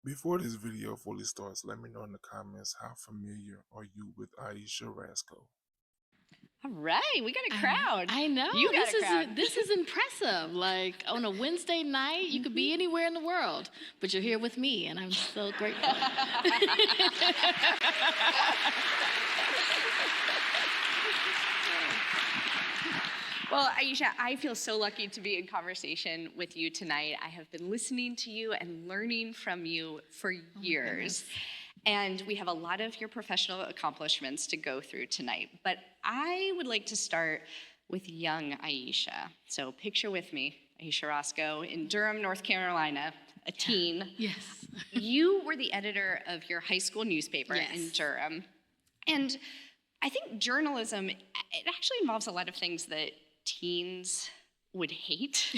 Before this video fully starts, let me know in the comments how familiar are you with Ayesha Rascoe. All right, we got a crowd. I know. You got a crowd. This is impressive. Like on a Wednesday night, you could be anywhere in the world, but you're here with me, and I'm so grateful. Well, Ayesha, I feel so lucky to be in conversation with you tonight. I have been listening to you and learning from you for years. And we have a lot of your professional accomplishments to go through tonight. But I would like to start with young Ayesha. So picture with me, Ayesha Rascoe in Durham, North Carolina, a teen. Yes. You were the editor of your high school newspaper in Durham. And I think journalism, it actually involves a lot of things that teens would hate.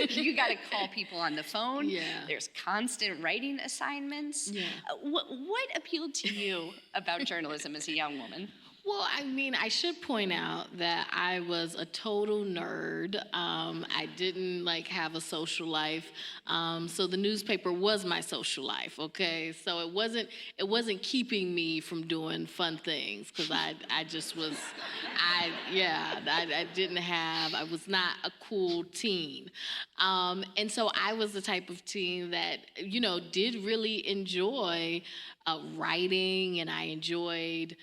You got to call people on the phone. Yeah. There's constant writing assignments. Yeah. What appealed to you about journalism as a young woman? Well, I mean, I should point out that I was a total nerd. I didn't have a social life, so the newspaper was my social life. Okay, so it wasn't keeping me from doing fun things because I was not a cool teen, and so I was the type of teen that did really enjoy writing, and I enjoyed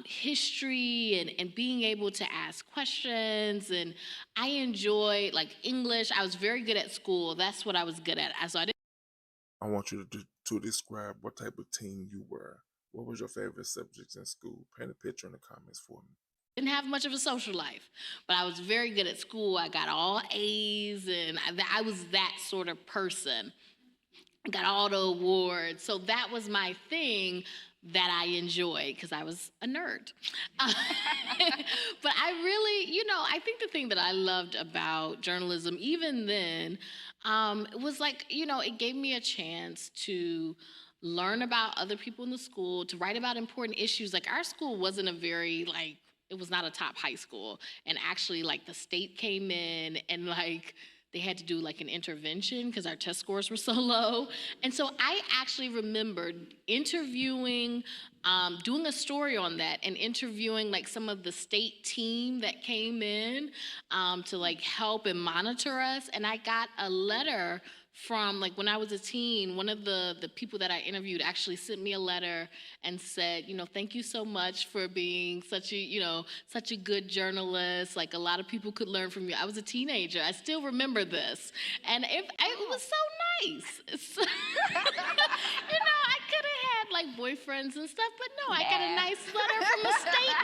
history and being able to ask questions, and I enjoy English. I was very good at school. That's what I was good at. I want you to describe what type of teen you were. What was your favorite subjects in school? Paint a picture in the comments for me. Didn't have much of a social life, but I was very good at school. I got all A's, and I was that sort of person. I got all the awards, so that was my thing that I enjoyed because I was a nerd. But I really, I think the thing that I loved about journalism, even then, was it gave me a chance to learn about other people in the school, to write about important issues. Our school wasn't a very, it was not a top high school. And actually, the state came in and, they had to do an intervention because our test scores were so low. And so I actually remembered interviewing, doing a story on that and interviewing some of the state team that came in to help and monitor us. And I got a letter from when I was a teen. One of the people that I interviewed actually sent me a letter and said, thank you so much for being such a good journalist. A lot of people could learn from you. I was a teenager. I still remember this, and it was so nice. So, I could have had boyfriends and stuff, but no, I got a nice letter from a state.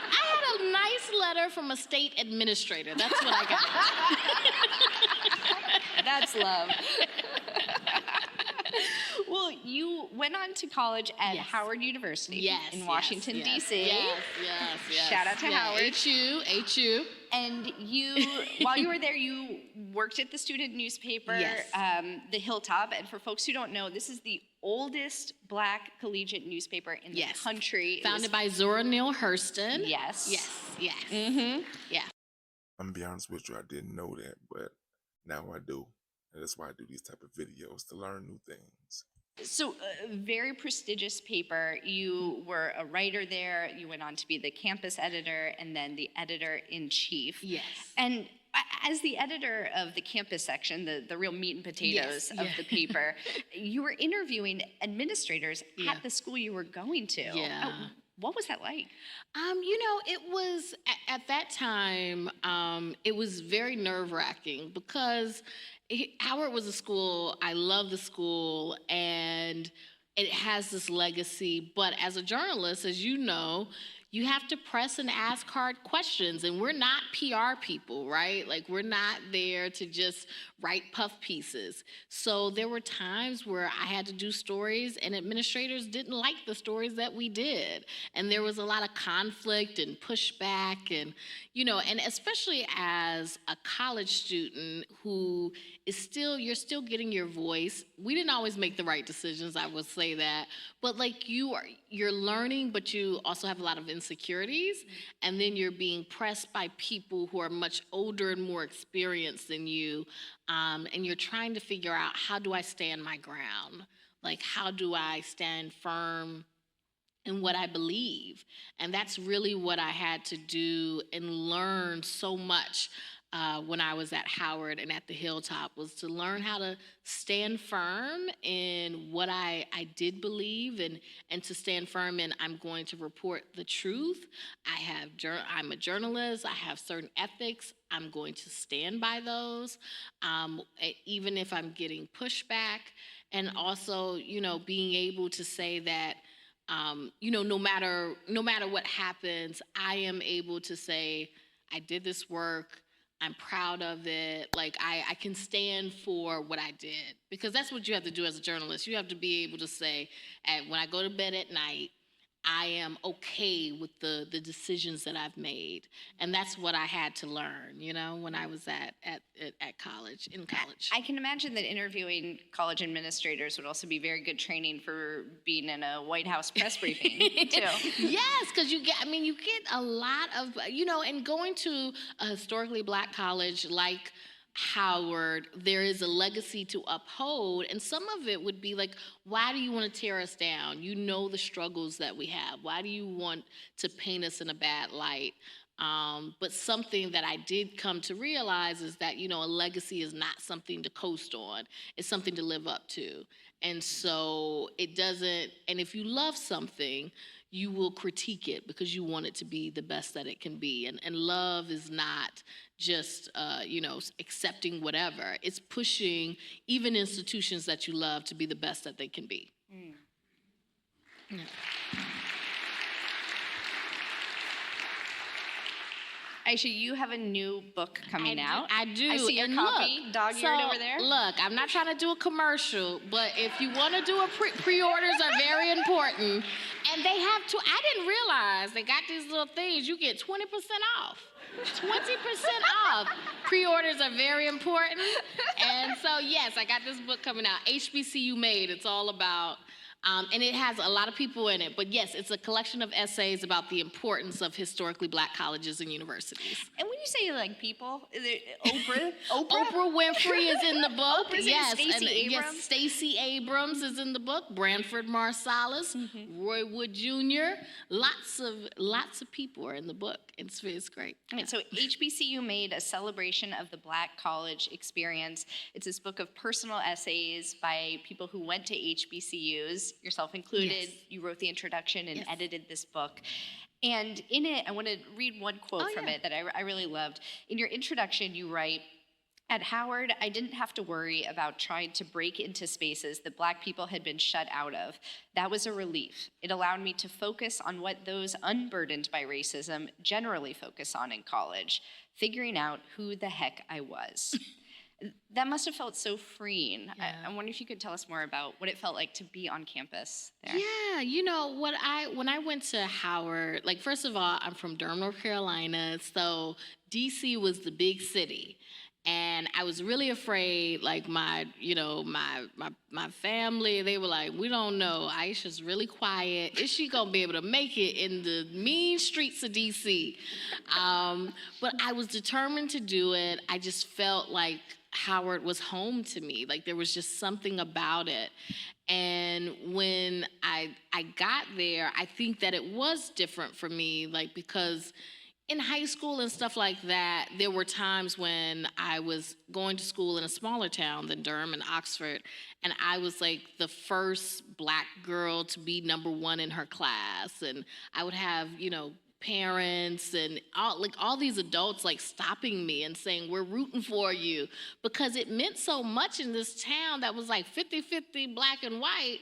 I had a nice letter from a state administrator. That's what I got. That's love. Well, you went on to college at Howard University in Washington, D.C. Yes. Shout out to Howard. HU. And while you were there, you worked at the student newspaper, the Hilltop. And for folks who don't know, this is the oldest Black collegiate newspaper in the country. Founded by Zora Neale Hurston. Yes. Mm-hmm. Yeah. I'm gonna be honest with you, I didn't know that, but now I do. And that's why I do these type of videos, to learn new things. So, a very prestigious paper. You were a writer there. You went on to be the campus editor and then the editor-in-chief. Yes. And as the editor of the campus section, the real meat and potatoes of the paper, you were interviewing administrators at the school you were going to. Yeah. What was that like? It was, at that time, it was very nerve-wracking because Howard was a school, I love the school, and it has this legacy. But as a journalist, as you know, you have to press and ask hard questions, and we're not PR people, right? We're not there to just write puff pieces. So there were times where I had to do stories, and administrators didn't like the stories that we did. And there was a lot of conflict and pushback, and especially as a college student who is you're still getting your voice. We didn't always make the right decisions, I would say that. But you're learning, but you also have a lot of insecurities, and then you're being pressed by people who are much older and more experienced than you, and you're trying to figure out, how do I stand my ground? Like, how do I stand firm in what I believe? And that's really what I had to do and learn so much when I was at Howard and at the Hilltop, was to learn how to stand firm in what I did believe, and to stand firm in, I'm going to report the truth. I'm a journalist. I have certain ethics. I'm going to stand by those, even if I'm getting pushback. And also, being able to say that, no matter what happens, I am able to say, I did this work. I'm proud of it. Like, I can stand for what I did, because that's what you have to do as a journalist. You have to be able to say, when I go to bed at night, I am okay with the decisions that I've made. And that's what I had to learn, when I was at college, in college. I can imagine that interviewing college administrators would also be very good training for being in a White House press briefing, too. Yes, because you get a lot of, and going to a historically Black college like Howard, there is a legacy to uphold, and some of it would be like, why do you want to tear us down? You know the struggles that we have. Why do you want to paint us in a bad light? But something that I did come to realize is that, a legacy is not something to coast on. It's something to live up to. And so it doesn't, and if you love something, you will critique it because you want it to be the best that it can be. And love is not just, accepting whatever. It's pushing even institutions that you love to be the best that they can be. Mm. Yeah. Ayesha, you have a new book coming out. I do. I see your copy, dog-eared over there. Look, I'm not trying to do a commercial, but if you want to do a pre-orders are very important. And they have to, I didn't realize they got these little things. You get 20% off. 20% off. Pre-orders are very important. And so, yes, I got this book coming out, HBCU Made. It's all about, and it has a lot of people in it. But yes, it's a collection of essays about the importance of historically Black colleges and universities. And when you say like people, Oprah Winfrey is in the book. Oprah's yes, Stacey Abrams. Yes, Stacey Abrams is in the book. Branford Marsalis, Roy Wood Jr. Lots of people are in the book. It's great. And so HBCU Made, a celebration of the Black college experience. It's this book of personal essays by people who went to HBCUs, yourself included. Yes. You wrote the introduction and edited this book. And in it, I want to read one quote from it that I really loved. In your introduction, you write, "At Howard, I didn't have to worry about trying to break into spaces that Black people had been shut out of. That was a relief. It allowed me to focus on what those unburdened by racism generally focus on in college, figuring out who the heck I was." That must have felt so freeing. Yeah. I wonder if you could tell us more about what it felt like to be on campus there. Yeah, when I went to Howard, like, first of all, I'm from Durham, North Carolina, so DC was the big city. And I was really afraid, like, my family, they were like, we don't know, Ayesha's really quiet. Is she gonna be able to make it in the mean streets of DC? But I was determined to do it. I just felt like Howard was home to me. Like, there was just something about it. And when I got there, I think that it was different for me, like, because in high school and stuff like that, there were times when I was going to school in a smaller town than Durham and Oxford, and I was like the first Black girl to be number one in her class, and I would have, parents and all these adults like stopping me and saying, we're rooting for you, because it meant so much in this town that was like 50-50 Black and white,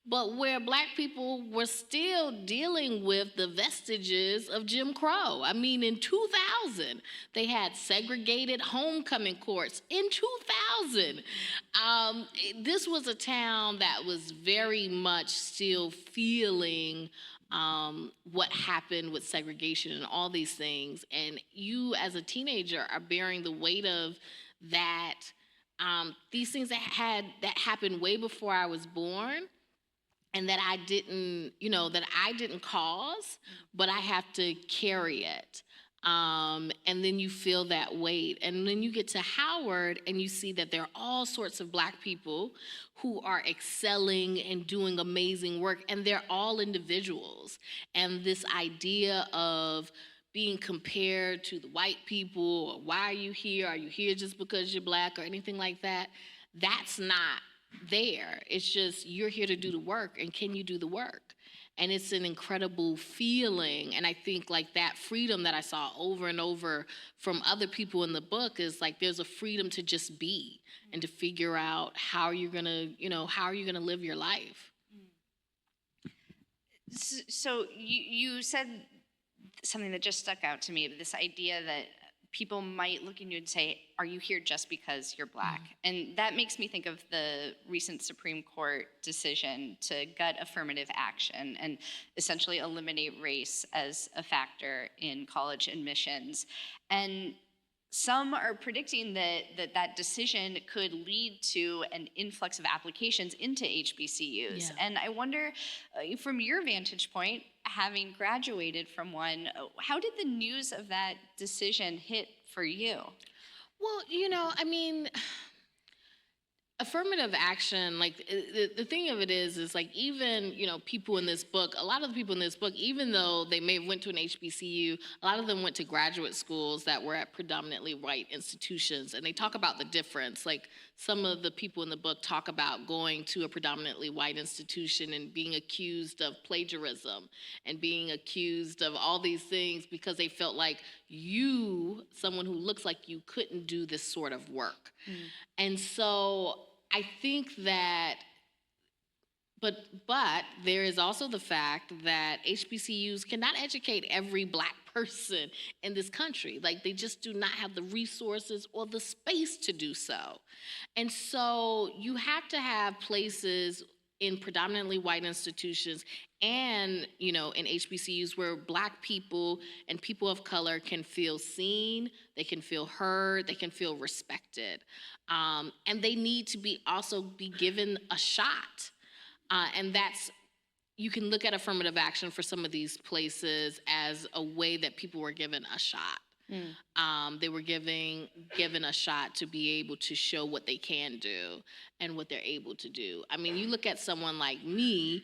but where Black people were still dealing with the vestiges of Jim Crow. I mean, in 2000, they had segregated homecoming courts. In 2000, this was a town that was very much still feeling what happened with segregation and all these things. And you, as a teenager, are bearing the weight of that, these things that happened way before I was born, and that I didn't cause, but I have to carry it. And then you feel that weight. And then you get to Howard and you see that there are all sorts of Black people who are excelling and doing amazing work, and they're all individuals. And this idea of being compared to the white people, or why are you here? Are you here just because you're Black or anything like that? That's not there. It's just you're here to do the work, and can you do the work? And it's an incredible feeling. And I think like that freedom that I saw over and over from other people in the book is like there's a freedom to just be and to figure out how you're gonna, how are you gonna live your life. So you said something that just stuck out to me, this idea that people might look at you and say, are you here just because you're Black? And that makes me think of the recent Supreme Court decision to gut affirmative action and essentially eliminate race as a factor in college admissions. And some are predicting that decision could lead to an influx of applications into HBCUs. Yeah. And I wonder, from your vantage point, having graduated from one, how did the news of that decision hit for you? Well, affirmative action, like the thing of it is like even, people in this book, a lot of the people in this book, even though they may have went to an HBCU, a lot of them went to graduate schools that were at predominantly white institutions. And they talk about the difference. Like some of the people in the book talk about going to a predominantly white institution and being accused of plagiarism and being accused of all these things because they felt like someone who looks like you, couldn't do this sort of work. And so I think that, but there is also the fact that HBCUs cannot educate every Black person in this country. Like they just do not have the resources or the space to do so. And so you have to have places in predominantly white institutions and, in HBCUs where Black people and people of color can feel seen, they can feel heard, they can feel respected. And they need to be given a shot. And you can look at affirmative action for some of these places as a way that people were given a shot. They were given a shot to be able to show what they can do and what they're able to do. I mean, you look at someone like me,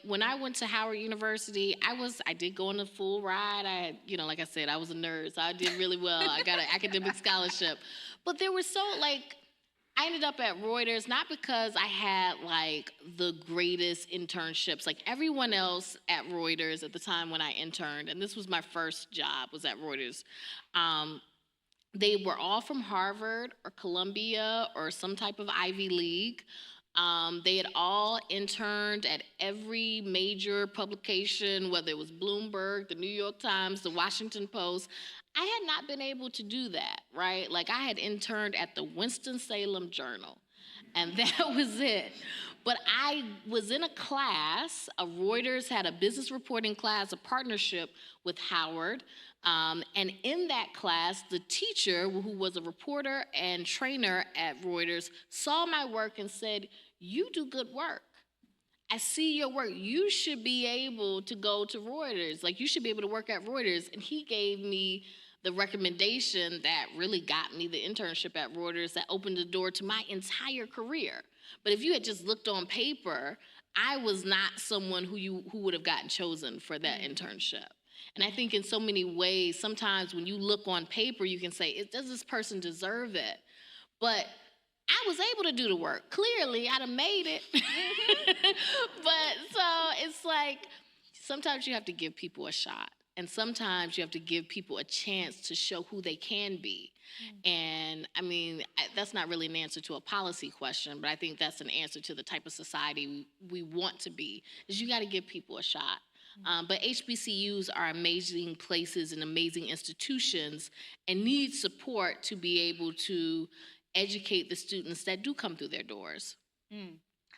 when I went to Howard University, I did go on a full ride. I had, like I said, I was a nerd, so I did really well. I got an academic scholarship. But there were I ended up at Reuters not because I had the greatest internships. Like everyone else at Reuters at the time when I interned, and this was my first job, was at Reuters. They were all from Harvard or Columbia or some type of Ivy League. They had all interned at every major publication, whether it was Bloomberg, the New York Times, the Washington Post. I had not been able to do that, right? Like I had interned at the Winston-Salem Journal, and that was it. But I was in a class, Reuters had a business reporting class, a partnership with Howard. And in that class, the teacher, who was a reporter and trainer at Reuters, saw my work and said, "You do good work. I see your work. You should be able to go to Reuters. Like, you should be able to work at Reuters." And he gave me the recommendation that really got me the internship at Reuters that opened the door to my entire career. But if you had just looked on paper, I was not someone who would have gotten chosen for that internship. And I think in so many ways, sometimes when you look on paper, you can say, does this person deserve it? But I was able to do the work. Clearly, I'd have made it. But so it's like, sometimes you have to give people a shot. And sometimes you have to give people a chance to show who they can be. And I mean, that's not really an answer to a policy question, but I think that's an answer to the type of society we want to be, is you got to give people a shot. But HBCUs are amazing places and amazing institutions and need support to be able to educate the students that do come through their doors.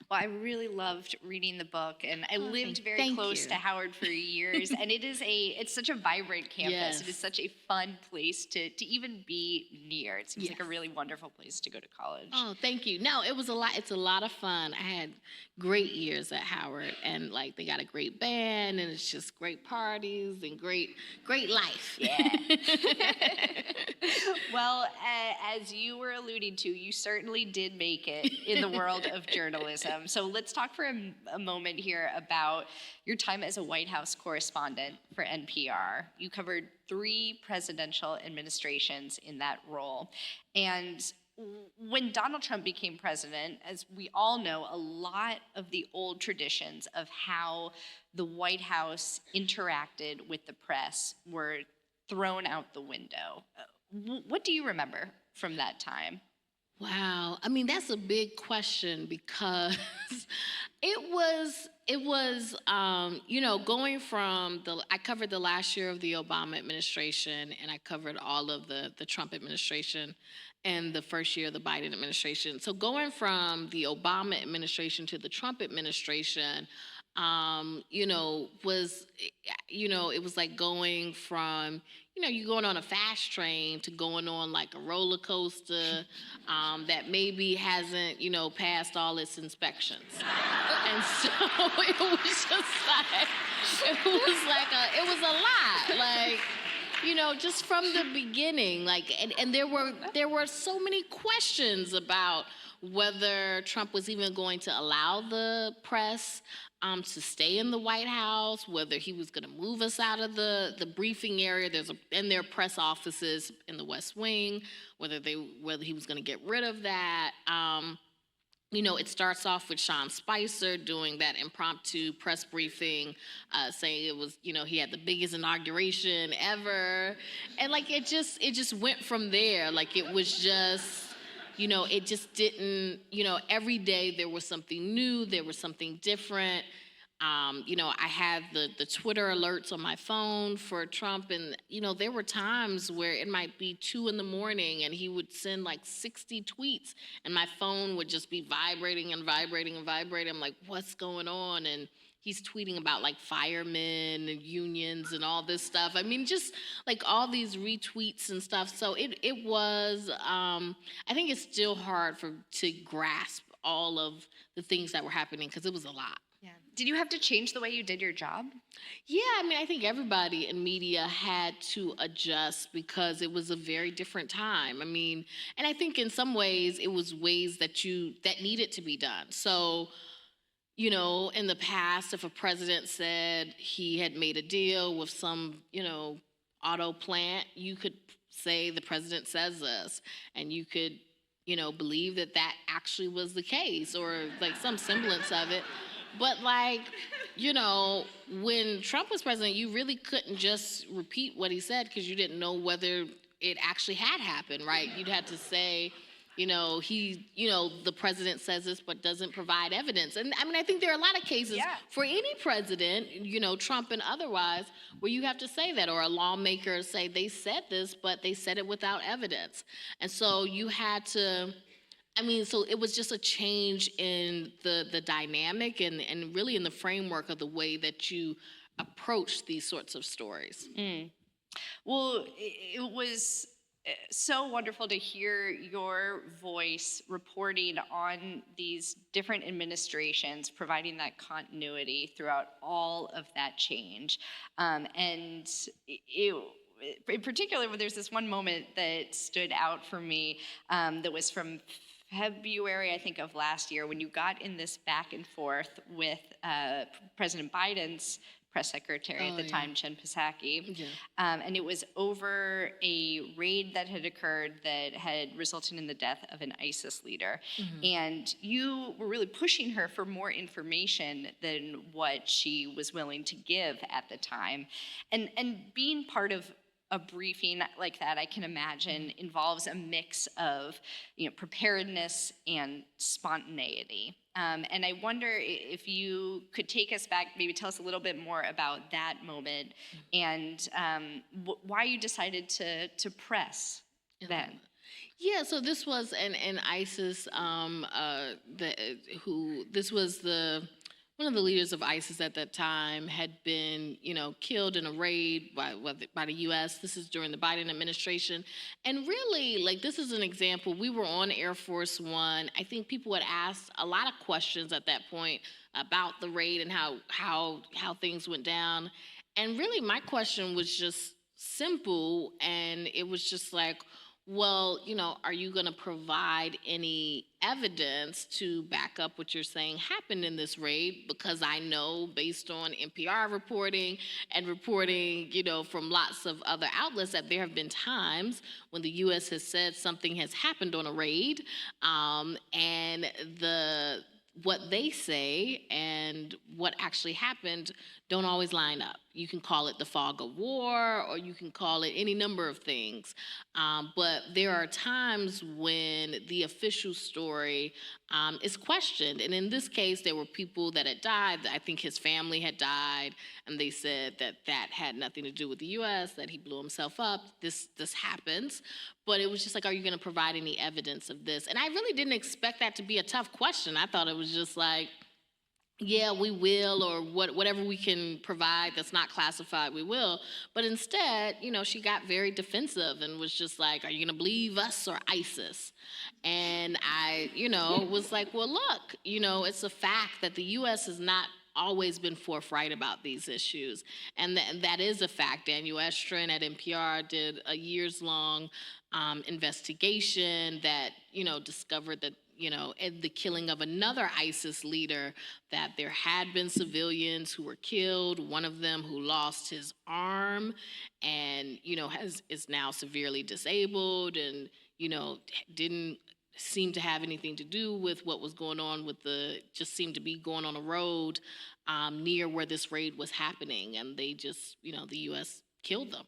Well, I really loved reading the book, and I lived very thank close you. to Howard for years. And it's such a vibrant campus. It is Yes. such a fun place to even be near. It seems like a Yes. really wonderful place to go to college. Oh, thank you. No, it was a lot. It's a lot of fun. I had great years at Howard, and like they got a great band, and it's just great parties and great life. Yeah. Well, as you were alluding to, you certainly did make it in the world of journalism. So let's talk for a moment here about your time as a White House correspondent for NPR. You covered 3 presidential administrations in that role. And when Donald Trump became president, as we all know, a lot of the old traditions of how the White House interacted with the press were thrown out the window. What do you remember from that time? Wow. I mean, that's a big question because going from I covered the last year of the Obama administration, and I covered all of the Trump administration and the first year of the Biden administration. So going from the Obama administration to the Trump administration, it was like going from, you going on a fast train to going on like a roller coaster that maybe hasn't, passed all its inspections. And so it was a lot. Like, just from the beginning, like, and there were so many questions about whether Trump was even going to allow the press to stay in the White House, whether he was going to move us out of the briefing area. And there are press offices in the West Wing, whether he was going to get rid of that. It starts off with Sean Spicer doing that impromptu press briefing, saying it was, he had the biggest inauguration ever. And like, it just went from there. Like, it was just, it just didn't, every day there was something new, there was something different. I had the Twitter alerts on my phone for Trump, and, there were times where it might be 2 a.m. and he would send like 60 tweets, and my phone would just be vibrating and vibrating and vibrating. I'm like, what's going on? And he's tweeting about like firemen and unions and all this stuff. I mean, just like all these retweets and stuff. So it was, I think it's still hard to grasp all of the things that were happening because it was a lot. Yeah. Did you have to change the way you did your job? Yeah, I mean, I think everybody in media had to adjust because it was a very different time. I mean, and I think in some ways it was ways that needed to be done. So, in the past, if a president said he had made a deal with some, auto plant, you could say the president says this, and you could, believe that actually was the case or like some semblance of it. But like, when Trump was president, you really couldn't just repeat what he said because you didn't know whether it actually had happened, right? You'd have to say, the president says this but doesn't provide evidence. And I mean, I think there are a lot of cases for any president, Trump and otherwise, where you have to say that, or a lawmaker say they said this, but they said it without evidence. And so you had to, so it was just a change in the dynamic and really in the framework of the way that you approach these sorts of stories. Well, it was so wonderful to hear your voice reporting on these different administrations, providing that continuity throughout all of that change. And in particular, there's this one moment that stood out for me that was from February, I think, of last year, when you got in this back and forth with President Biden's press secretary at the time, Jen Psaki. Yeah. And it was over a raid that had occurred that had resulted in the death of an ISIS leader. Mm-hmm. And you were really pushing her for more information than what she was willing to give at the time. And being part of a briefing like that, I can imagine, involves a mix of preparedness and spontaneity. And I wonder if you could take us back, maybe tell us a little bit more about that moment and why you decided to press then. Yeah, so this was an ISIS who this was the one of the leaders of ISIS at that time had been, killed in a raid by the U.S. This is during the Biden administration, and really, like, this is an example. We were on Air Force One. I think people had asked a lot of questions at that point about the raid and how things went down, and really, my question was just simple, and it was just like, well, are you going to provide any evidence to back up what you're saying happened in this raid? Because I know, based on NPR reporting and reporting, from lots of other outlets, that there have been times when the U.S. has said something has happened on a raid, and what they say and what actually happened don't always line up. You can call it the fog of war, or you can call it any number of things. But there are times when the official story is questioned. And in this case, there were people that had died. I think his family had died, and they said that had nothing to do with the U.S., that he blew himself up. This happens. But it was just like, are you going to provide any evidence of this? And I really didn't expect that to be a tough question. I thought it was just like, yeah, we will, or whatever we can provide that's not classified, we will. But instead, she got very defensive and was just like, are you going to believe us or ISIS? And I, was like, well, look, it's a fact that the U.S. has not always been forthright about these issues. And that is a fact. Daniel Estrin at NPR did a years-long investigation that, discovered that, in the killing of another ISIS leader, that there had been civilians who were killed, one of them who lost his arm and, is now severely disabled and, didn't seem to have anything to do with what was going on just seemed to be going on a road near where this raid was happening. And they just, the U.S. killed them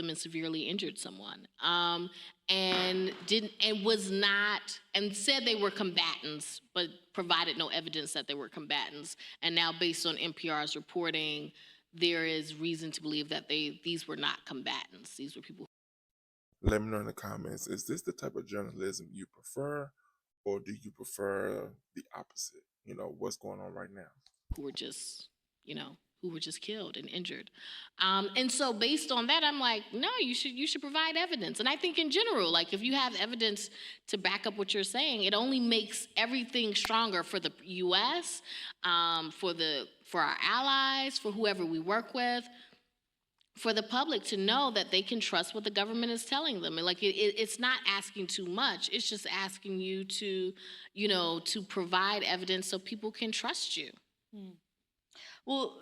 and severely injured someone. And said they were combatants, but provided no evidence that they were combatants. And now, based on NPR's reporting, there is reason to believe that these were not combatants. These were people. Let me know in the comments, is this the type of journalism you prefer, or do you prefer the opposite? What's going on right now? Who were just, killed and injured. And so based on that, I'm like, no, you should provide evidence. And I think in general, like, if you have evidence to back up what you're saying, it only makes everything stronger for the U.S., for our allies, for whoever we work with, for the public to know that they can trust what the government is telling them. And like, it's not asking too much. It's just asking you to, to provide evidence so people can trust you. Well,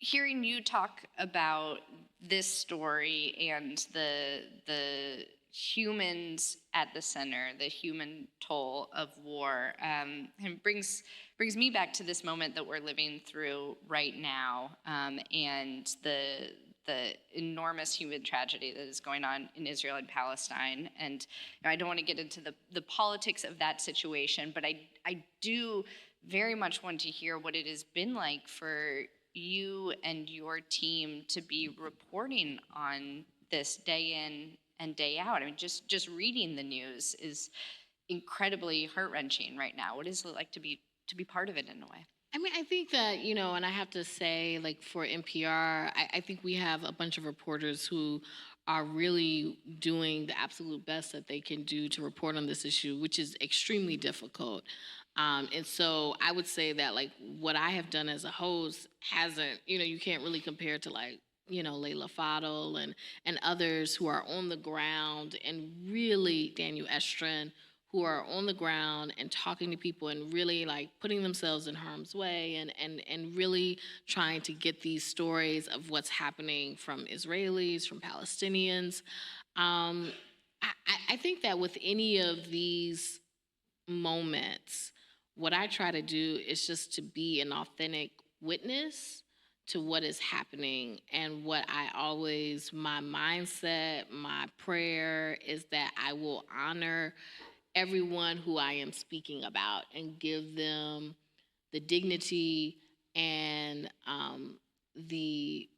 hearing you talk about this story and the humans at the center, the human toll of war, and brings me back to this moment that we're living through right now, and the enormous human tragedy that is going on in Israel and Palestine. And I don't want to get into the politics of that situation, but I do very much want to hear what it has been like for you and your team to be reporting on this day in and day out. I mean, just reading the news is incredibly heart-wrenching right now. What is it like to be part of it in a way? I mean, I think that, and I have to say, like, for NPR, I think we have a bunch of reporters who are really doing the absolute best that they can do to report on this issue, which is extremely difficult. And so I would say that, like, what I have done as a host hasn't, you can't really compare to, like, Layla Fadel and others who are on the ground, and really Daniel Estrin, who are on the ground and talking to people and really, like, putting themselves in harm's way and really trying to get these stories of what's happening from Israelis, from Palestinians. I think that with any of these moments, what I try to do is just to be an authentic witness to what is happening. And what my mindset, my prayer is that I will honor everyone who I am speaking about and give them the dignity and the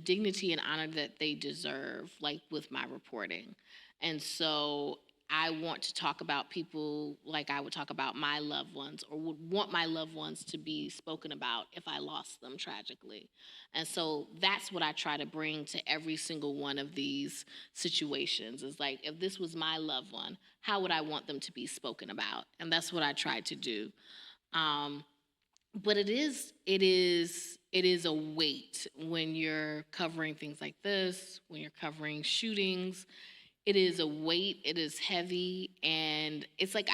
dignity and honor that they deserve, like, with my reporting. And so I want to talk about people like I would talk about my loved ones, or would want my loved ones to be spoken about if I lost them tragically. And so that's what I try to bring to every single one of these situations, is like, if this was my loved one, how would I want them to be spoken about? And that's what I try to do. Um, but it is a weight when you're covering things like this, when you're covering shootings. It is a weight, it is heavy, and it's like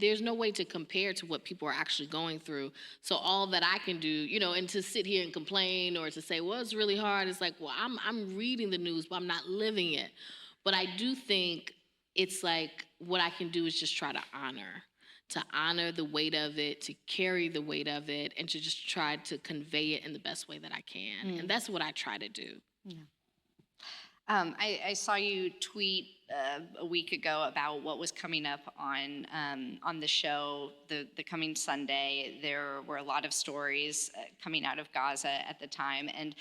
there's no way to compare to what people are actually going through. So all that I can do, and to sit here and complain or to say, well, it's really hard, it's like, well, I'm reading the news, but I'm not living it. But I do think it's like what I can do is just try to honor the weight of it, to carry the weight of it, and to just try to convey it in the best way that I can. And that's what I try to do. Yeah. I saw you tweet a week ago about what was coming up on the show the coming Sunday. There were a lot of stories coming out of Gaza at the time, and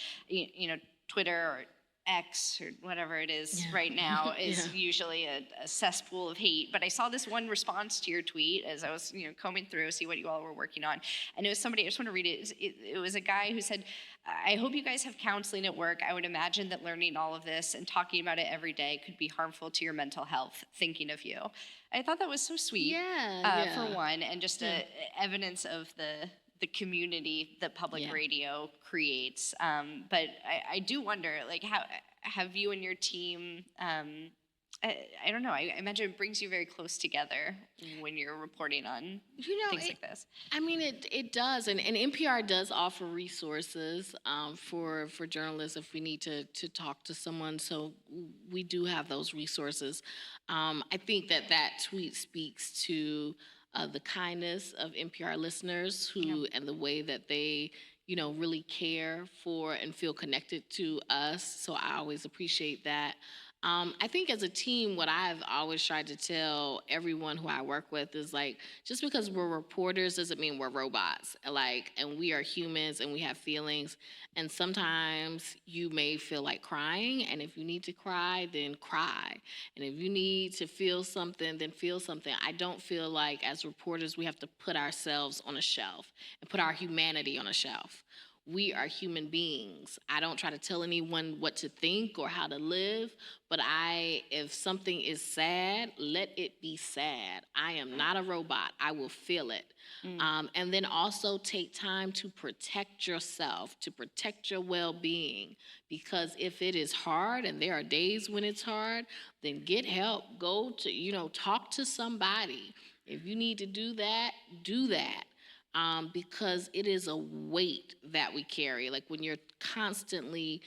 Twitter or X or whatever it is right now is usually a cesspool of hate. But I saw this one response to your tweet as I was combing through, see what you all were working on, and it was somebody. I just want to read it. It was a guy who said, I hope you guys have counseling at work. I would imagine that learning all of this and talking about it every day could be harmful to your mental health. Thinking of you. I thought that was so sweet, for one, and just evidence of the community that public radio creates. But I do wonder, like, how have you and your team? I don't know. I imagine it brings you very close together when you're reporting on things like this. I mean, it does, and NPR does offer resources for journalists if we need to talk to someone. So we do have those resources. I think that tweet speaks to the kindness of NPR listeners and the way that they really care for and feel connected to us. So I always appreciate that. I think as a team, what I've always tried to tell everyone who I work with is, like, just because we're reporters doesn't mean we're robots. And we are humans and we have feelings. And sometimes you may feel like crying. And if you need to cry, then cry. And if you need to feel something, then feel something. I don't feel like as reporters we have to put ourselves on a shelf and put our humanity on a shelf. We are human beings. I don't try to tell anyone what to think or how to live, but if something is sad, let it be sad. I am not a robot. I will feel it. And then also take time to protect yourself, to protect your well-being, because if it is hard, and there are days when it's hard, then get help. Go to, talk to somebody. If you need to do that, do that. Because it is a weight that we carry. Like, when you're constantly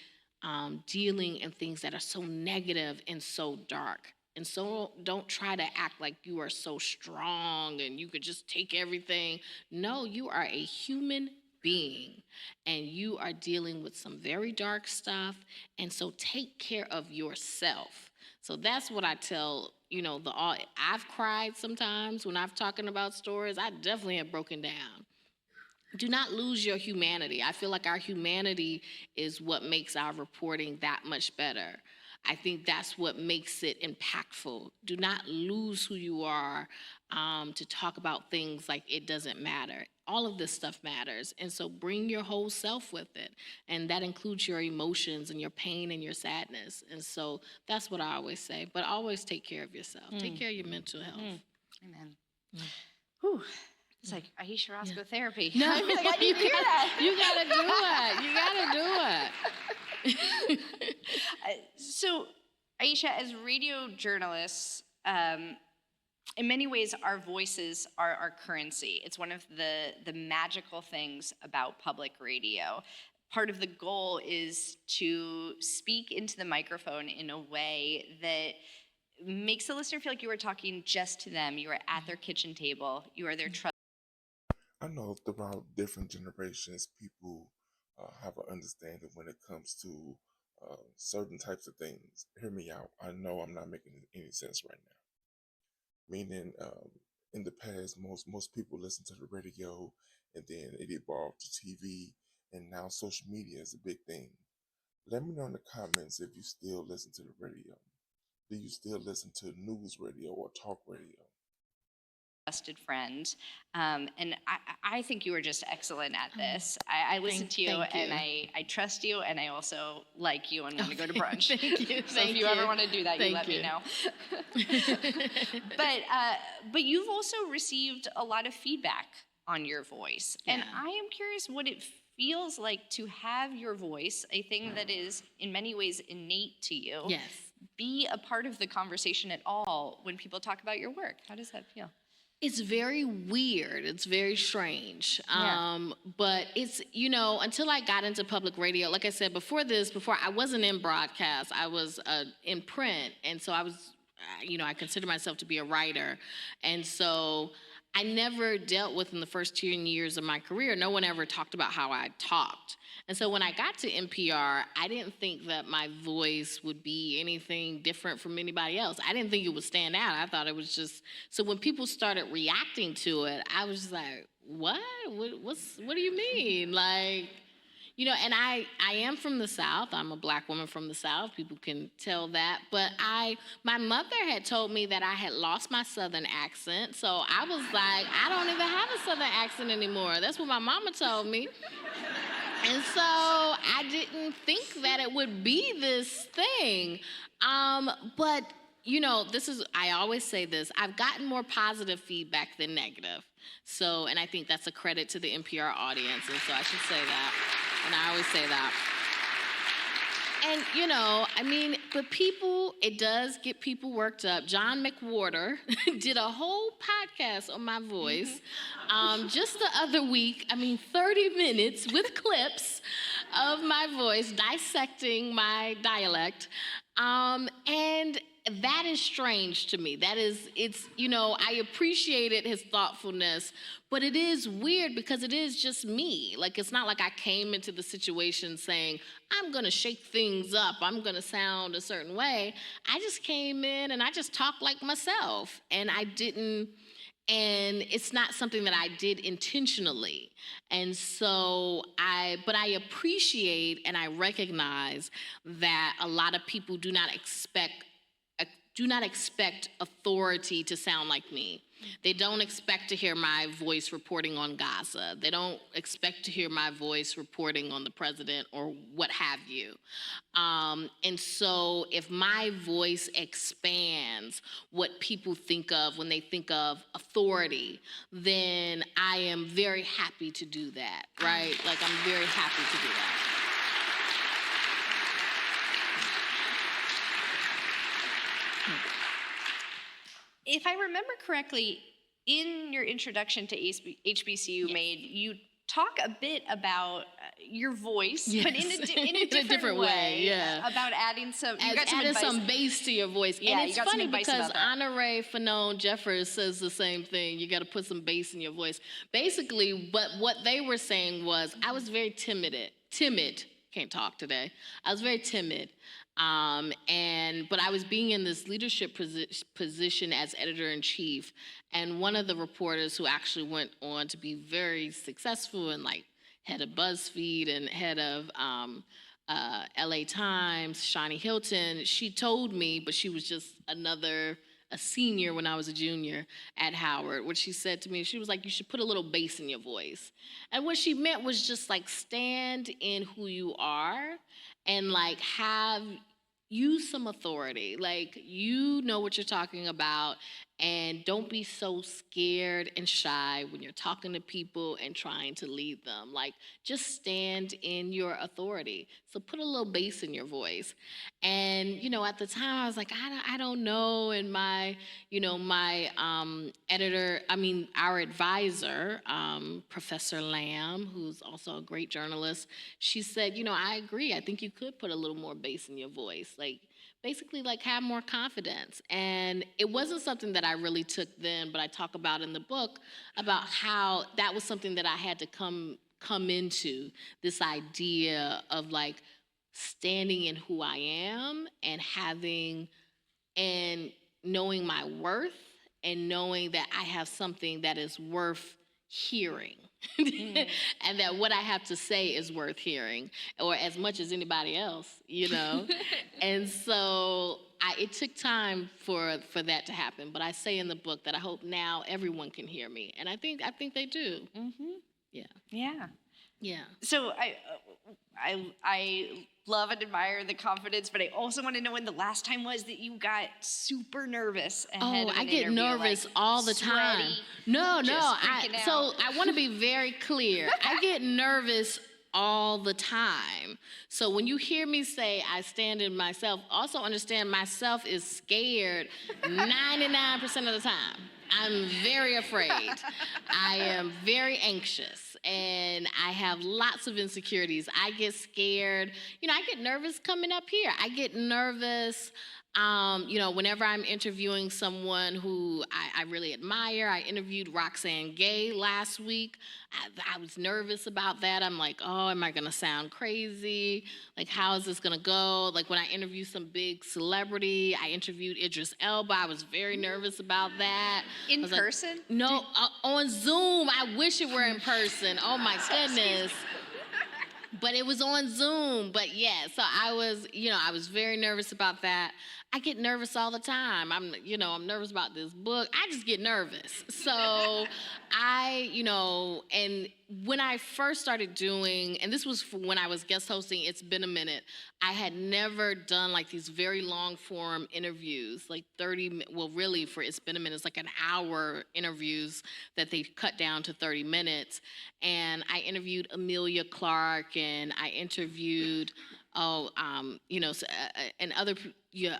dealing in things that are so negative and so dark. And so don't try to act like you are so strong and you could just take everything. No, you are a human being and you are dealing with some very dark stuff. And so take care of yourself. So that's what I tell, I've cried sometimes when I've talking about stories. I definitely have broken down. Do not lose your humanity. I feel like our humanity is what makes our reporting that much better. I think that's what makes it impactful. Do not lose who you are to talk about things like it doesn't matter. All of this stuff matters. And so bring your whole self with it. And that includes your emotions and your pain and your sadness. And so that's what I always say. But always take care of yourself. Take care of your mental health. Amen. Whew. It's like Ayesha Rascoe therapy. No, I feel like I need to hear that. You gotta do it. So, Ayesha, as radio journalists, in many ways, our voices are our currency. It's one of the magical things about public radio. Part of the goal is to speak into the microphone in a way that makes the listener feel like you are talking just to them. You are at their kitchen table. You are their trust. I know throughout different generations, people have an understanding when it comes to certain types of things. Hear me out. I know I'm not making any sense right now. Meaning, in the past, most people listen to the radio, and then it evolved to TV, and now social media is a big thing. Let me know in the comments if you still listen to the radio. do you still listen to news radio or talk radio? Trusted friend. And I think you are just excellent at this. I listen to you thank and you. I trust you and I also like you and want to go to Okay, brunch. thank you, So if thank you ever you. want to do that, you Thank let me you. know. But you've also received a lot of feedback on your voice. And Yeah. I am curious what it feels like to have your voice, a thing that is in many ways innate to you, Yes. be a part of the conversation at all when people talk about your work. How does that feel? It's very weird. It's very strange. Yeah. But it's, until I got into public radio, like I said, before I wasn't in broadcast, I was in print. And so I was, I consider myself to be a writer. And so I never dealt with, in the first 10 years of my career, no one ever talked about how I talked. And so when I got to NPR, I didn't think that my voice would be anything different from anybody else. I didn't think it would stand out. I thought it was just, so when people started reacting to it, I was just like, what? What do you mean? Like, and I am from the South. I'm a Black woman from the South. People can tell that. But my mother had told me that I had lost my Southern accent. So I was like, I don't even have a Southern accent anymore. That's what my mama told me. And so I didn't think that it would be this thing. But, I always say this, I've gotten more positive feedback than negative. So, and I think that's a credit to the NPR audience. And so I should say that. And I always say that. And, but people, it does get people worked up. John McWhorter did a whole podcast on my voice just the other week. 30 minutes with clips of my voice, dissecting my dialect. And that is strange to me. I appreciated his thoughtfulness, but it is weird because it is just me. Like, it's not like I came into the situation saying, I'm gonna shake things up, I'm gonna sound a certain way. I just came in and I just talked like myself. And it's not something that I did intentionally. And so but I appreciate and I recognize that a lot of people do not expect authority to sound like me. They don't expect to hear my voice reporting on Gaza. They don't expect to hear my voice reporting on the president or what have you. And so if my voice expands what people think of when they think of authority, then I am very happy to do that, right? Like, I'm very happy to do that. If I remember correctly, in your introduction to HBCU Made, you talk a bit about your voice, yes. but in a different way. Yeah. About adding some, some bass to your voice. Yeah, and it's funny because Honoré Fanone Jeffers says the same thing. You got to put some bass in your voice. Basically, but what they were saying was, I was very timid. Can't talk today. I was very timid. But I was being in this leadership position as editor-in-chief, and one of the reporters who actually went on to be very successful and like head of BuzzFeed and head of LA Times, Shani Hilton, she told me, but she was just a senior when I was a junior at Howard, what she said to me, she was like, you should put a little bass in your voice. And what she meant was just like stand in who you are and like use some authority. Like, you know what you're talking about, and don't be so scared and shy when you're talking to people and trying to lead them. Like, just stand in your authority. So put a little bass in your voice. And, at the time I was like, I don't know. And my our advisor, Professor Lamb, who's also a great journalist, she said, I agree. I think you could put a little more bass in your voice. Like, basically, like, have more confidence. And it wasn't something that I really took then, but I talk about in the book about how that was something that I had to come into, this idea of like standing in who I am and knowing my worth and knowing that I have something that is worth hearing. And that what I have to say is worth hearing, or as much as anybody else, And so it took time for that to happen. But I say in the book that I hope now everyone can hear me, and I think they do. Mm-hmm. Yeah. Yeah. Yeah. So I love and admire the confidence, but I also want to know when the last time was that you got super nervous ahead of an I get interview, nervous like all the time. sweaty, No. just freaking out. So I want to be very clear. I get nervous all the time. So when you hear me say I stand in myself, also understand myself is scared 99% of the time. I'm very afraid. I am very anxious, and I have lots of insecurities. I get scared. I get nervous coming up here. I get nervous, whenever I'm interviewing someone who I really admire. I interviewed Roxanne Gay last week. I was nervous about that. I'm like, oh, am I going to sound crazy? Like, how is this going to go? Like, when I interview some big celebrity, I interviewed Idris Elba. I was very nervous about that. In person? Like, no, on Zoom. I wish it were in person. Oh, my goodness. But it was on Zoom. But yeah, so I was very nervous about that. I get nervous all the time. I'm nervous about this book. I just get nervous. So and when I first started doing, and this was when I was guest hosting It's Been a Minute, I had never done like these very long form interviews, like 30, well, really for It's Been a Minute, it's like an hour interviews that they cut down to 30 minutes. And I interviewed Amelia Clark, and I interviewed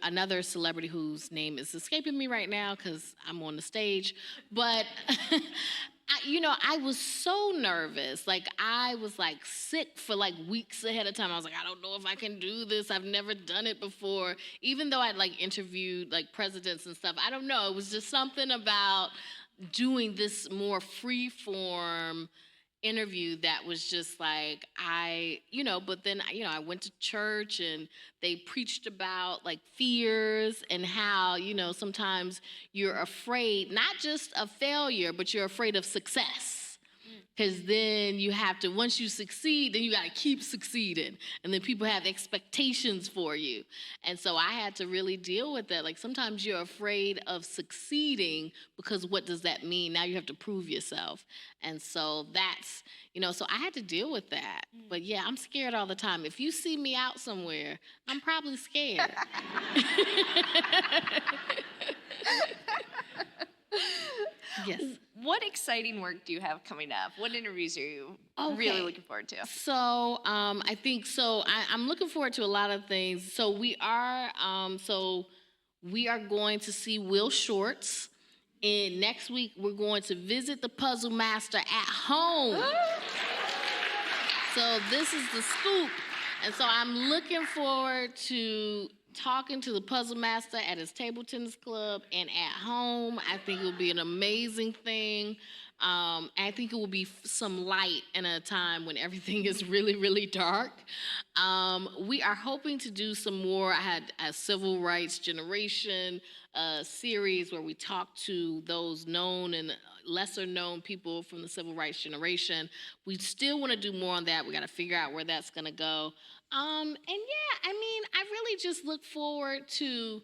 another celebrity whose name is escaping me right now because I'm on the stage. But, I was so nervous. Like, I was, like, sick for, like, weeks ahead of time. I was like, I don't know if I can do this. I've never done it before. Even though I'd, like, interviewed, like, presidents and stuff. I don't know. It was just something about doing this more free-form interview that was just like, but then, I went to church and they preached about like fears and how, sometimes you're afraid, not just of failure, but you're afraid of success. Because then you have to, once you succeed, then you got to keep succeeding. And then people have expectations for you. And so I had to really deal with that. Like, sometimes you're afraid of succeeding because what does that mean? Now you have to prove yourself. And so that's, so I had to deal with that. But yeah, I'm scared all the time. If you see me out somewhere, I'm probably scared. Yes. What exciting work do you have coming up? What interviews are you really looking forward to? So I think so. I'm looking forward to a lot of things. So we are going to see Will Shorts. And next week we're going to visit the Puzzle Master at home. So this is the scoop. And so I'm looking forward to talking to the Puzzle Master at his table tennis club and at home. I think it will be an amazing thing. I think it will be some light in a time when everything is really, really dark. We are hoping to do some more. I had a Civil Rights Generation series where we talk to those known and lesser known people from the Civil Rights Generation. We still want to do more on that. We got to figure out where that's going to go. I really just look forward to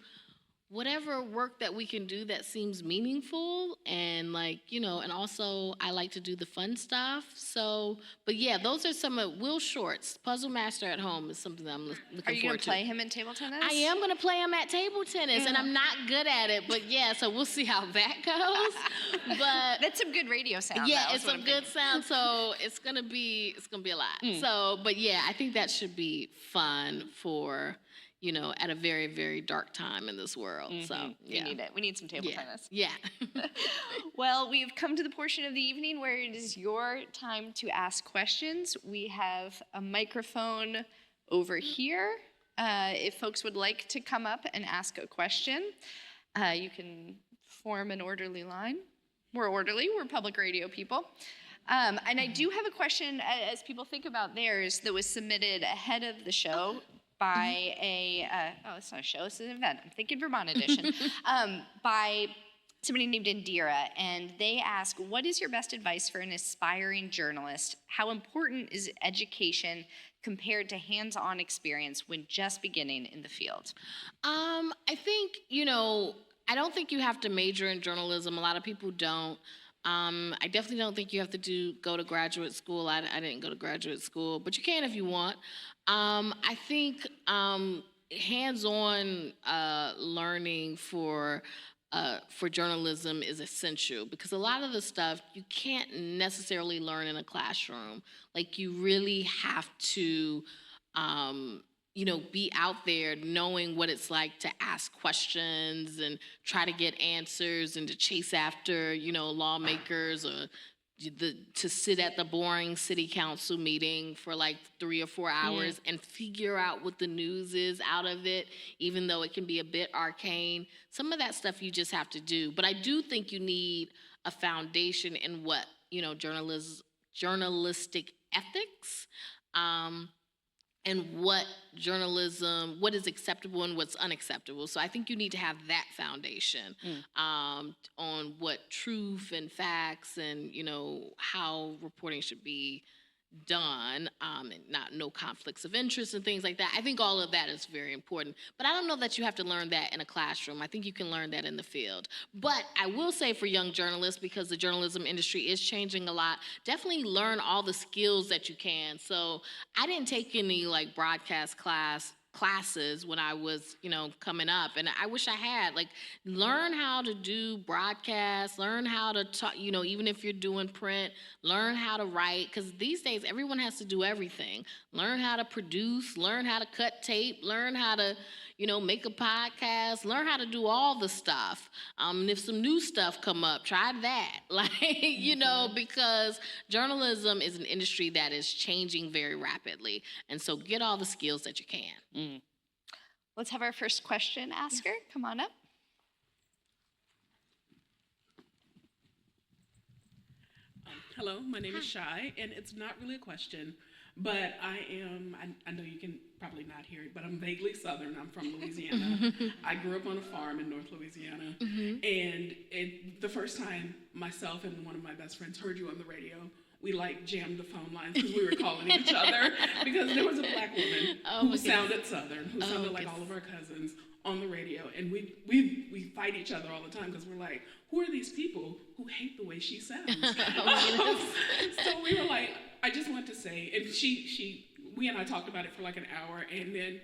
whatever work that we can do that seems meaningful, and and also I like to do the fun stuff. So, but yeah, those are some of Will Shorts. Puzzle Master at home is something that I'm looking forward to. Are you going to play him in table tennis? I am going to play him at table tennis, and I'm not good at it, but yeah, so we'll see how that goes. But that's some good radio sound. Yeah, it's some good sound, so it's going to be a lot. So, but yeah, I think that should be fun for at a very, very dark time in this world. So, yeah. We need it. We need some table tennis. Yeah. Well, we've come to the portion of the evening where it is your time to ask questions. We have a microphone over here. If folks would like to come up and ask a question, you can form an orderly line. We're orderly. We're public radio people. And I do have a question, as people think about theirs, that was submitted ahead of the show by it's not a show, it's an event. I'm thinking Vermont edition. By somebody named Indira, and they ask, what is your best advice for an aspiring journalist? How important is education compared to hands-on experience when just beginning in the field? I think, I don't think you have to major in journalism. A lot of people don't. I definitely don't think you have to go to graduate school. I didn't go to graduate school, but you can if you want. I think hands-on learning for journalism is essential, because a lot of the stuff you can't necessarily learn in a classroom. Like, you really have to be out there knowing what it's like to ask questions and try to get answers and to chase after, lawmakers, or to sit at the boring city council meeting for like 3 or 4 hours and figure out what the news is out of it, even though it can be a bit arcane. Some of that stuff you just have to do. But I do think you need a foundation in what, journalistic ethics, and what is acceptable and what's unacceptable. So I think you need to have that foundation on what truth and facts and, how reporting should be done, and no conflicts of interest and things like that. I think all of that is very important. But I don't know that you have to learn that in a classroom. I think you can learn that in the field. But I will say, for young journalists, because the journalism industry is changing a lot, definitely learn all the skills that you can. So I didn't take any broadcast classes when I was, coming up, and I wish I had. Learn how to do broadcasts, learn how to talk, even if you're doing print, learn how to write, because these days everyone has to do everything. Learn how to produce, learn how to cut tape, learn how to, make a podcast, learn how to do all the stuff. And if some new stuff come up, try that. Because journalism is an industry that is changing very rapidly. And so get all the skills that you can. Let's have our first question asker. Come on up. Hello, my name is Shai, and it's not really a question, but I know you can probably not hear it, but I'm vaguely Southern. I'm from Louisiana. I grew up on a farm in North Louisiana, and the first time myself and one of my best friends heard you on the radio, we jammed the phone lines because we were calling each other, because there was a Black woman who sounded Southern, who sounded like all of our cousins on the radio, and we fight each other all the time because we're like, who are these people who hate the way she sounds? So we were like, I just want to say, and we and I talked about it for like an hour, and then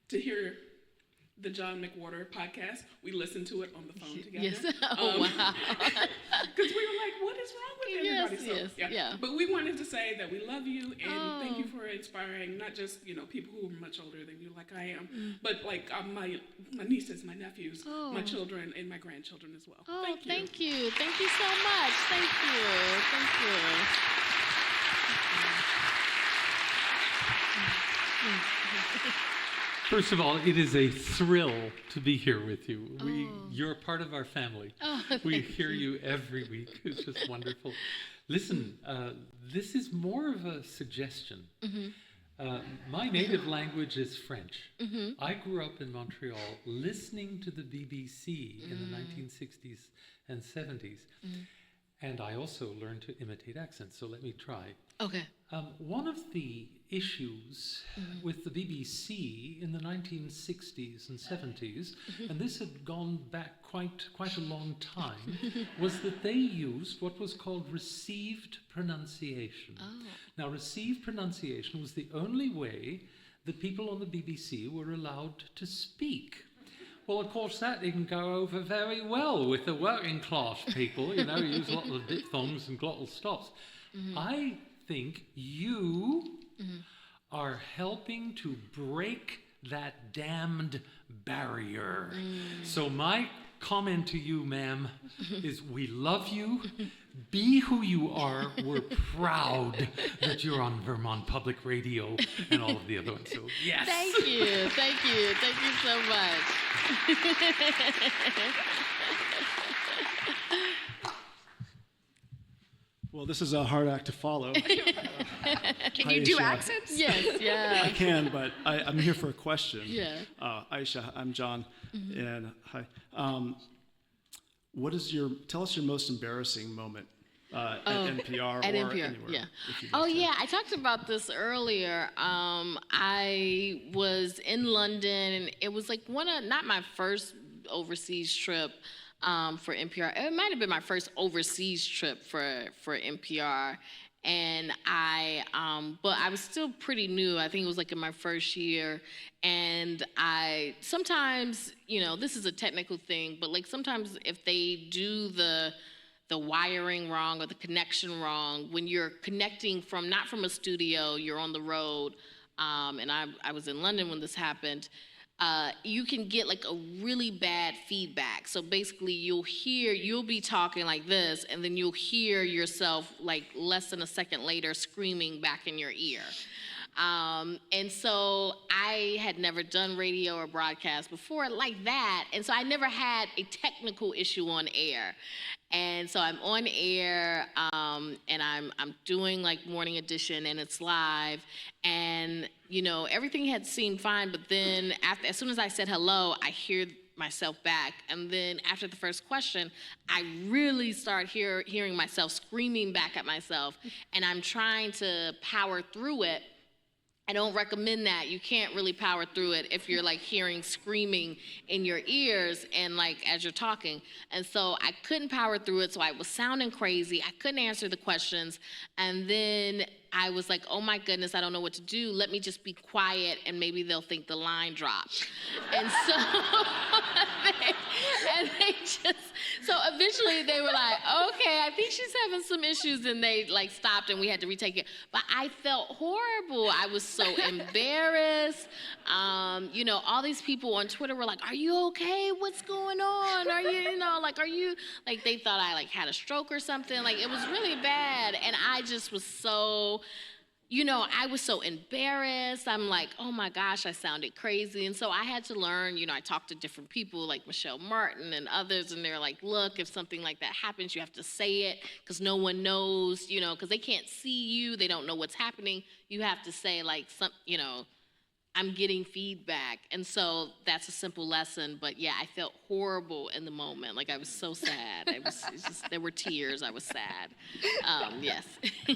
to hear the John McWhorter podcast, we listened to it on the phone together. Yes. Wow. Because we were like, what is wrong with everybody? Yeah. But we wanted to say that we love you, and thank you for inspiring not just people who are much older than you, like I am, but my nieces, my nephews, my children, and my grandchildren as well. Thank you. Thank you. Thank you so much. Thank you. First of all, it is a thrill to be here with you. You're part of our family. We hear you every week. It's just wonderful. Listen, this is more of a suggestion. My native language is French. I grew up in Montreal listening to the BBC in the 1960s and 70s. And I also learned to imitate accents, so let me try. Okay. One of the issues with the BBC in the 1960s and 70s, and this had gone back quite a long time, was that they used what was called received pronunciation. Now, received pronunciation was the only way that people on the BBC were allowed to speak. Well, of course, that didn't go over very well with the working class people. You use a lot of diphthongs and glottal stops. I think you are helping to break that damned barrier. So my comment to you, ma'am, is we love you. Be who you are. We're proud that you're on Vermont Public Radio and all of the other ones. So, yes. Thank you so much. Well, this is a hard act to follow. Can you do accents? Yes, yeah. I can, but I'm here for a question. Yeah. Ayesha, I'm John, and hi. Tell us your most embarrassing moment at NPR at or NPR, anywhere. yeah. if you'd Oh like to. yeah, I talked about this earlier. I was in London, and it was like not my first overseas trip for NPR. It might have been my first overseas trip for NPR. And but I was still pretty new. I think it was like in my first year. And I sometimes, this is a technical thing, but like sometimes if they do the wiring wrong or the connection wrong, when you're connecting not from a studio, you're on the road. And I was in London when this happened. You can get like a really bad feedback. So basically you'll be talking like this, and then you'll hear yourself like less than a second later screaming back in your ear. And so I had never done radio or broadcast before like that. And so I never had a technical issue on air. And so I'm on air, and I'm doing like morning edition, and it's live, and everything had seemed fine. But then as soon as I said hello, I hear myself back, and then after the first question, I really start hearing myself screaming back at myself, and I'm trying to power through it. I don't recommend that. You can't really power through it if you're like hearing screaming in your ears and like as you're talking. And so I couldn't power through it, so I was sounding crazy. I couldn't answer the questions. And then I was like, oh my goodness, I don't know what to do. Let me just be quiet and maybe they'll think the line dropped. And so so eventually they were like, okay, I think she's having some issues, and they like stopped and we had to retake it. But I felt horrible. I was so embarrassed. All these people on Twitter were like, are you okay? What's going on? Are you, are you, like they thought I like had a stroke or something. Like it was really bad. And I just was so, I was so embarrassed. I'm like, oh my gosh, I sounded crazy. And so I had to learn, I talked to different people like Michelle Martin and others, and they're like, look, if something like that happens, you have to say it because no one knows, because they can't see you. They don't know what's happening. You have to say like, I'm getting feedback. And so that's a simple lesson. But yeah, I felt horrible in the moment. Like I was so sad. There were tears. I was sad. Yes. Hi.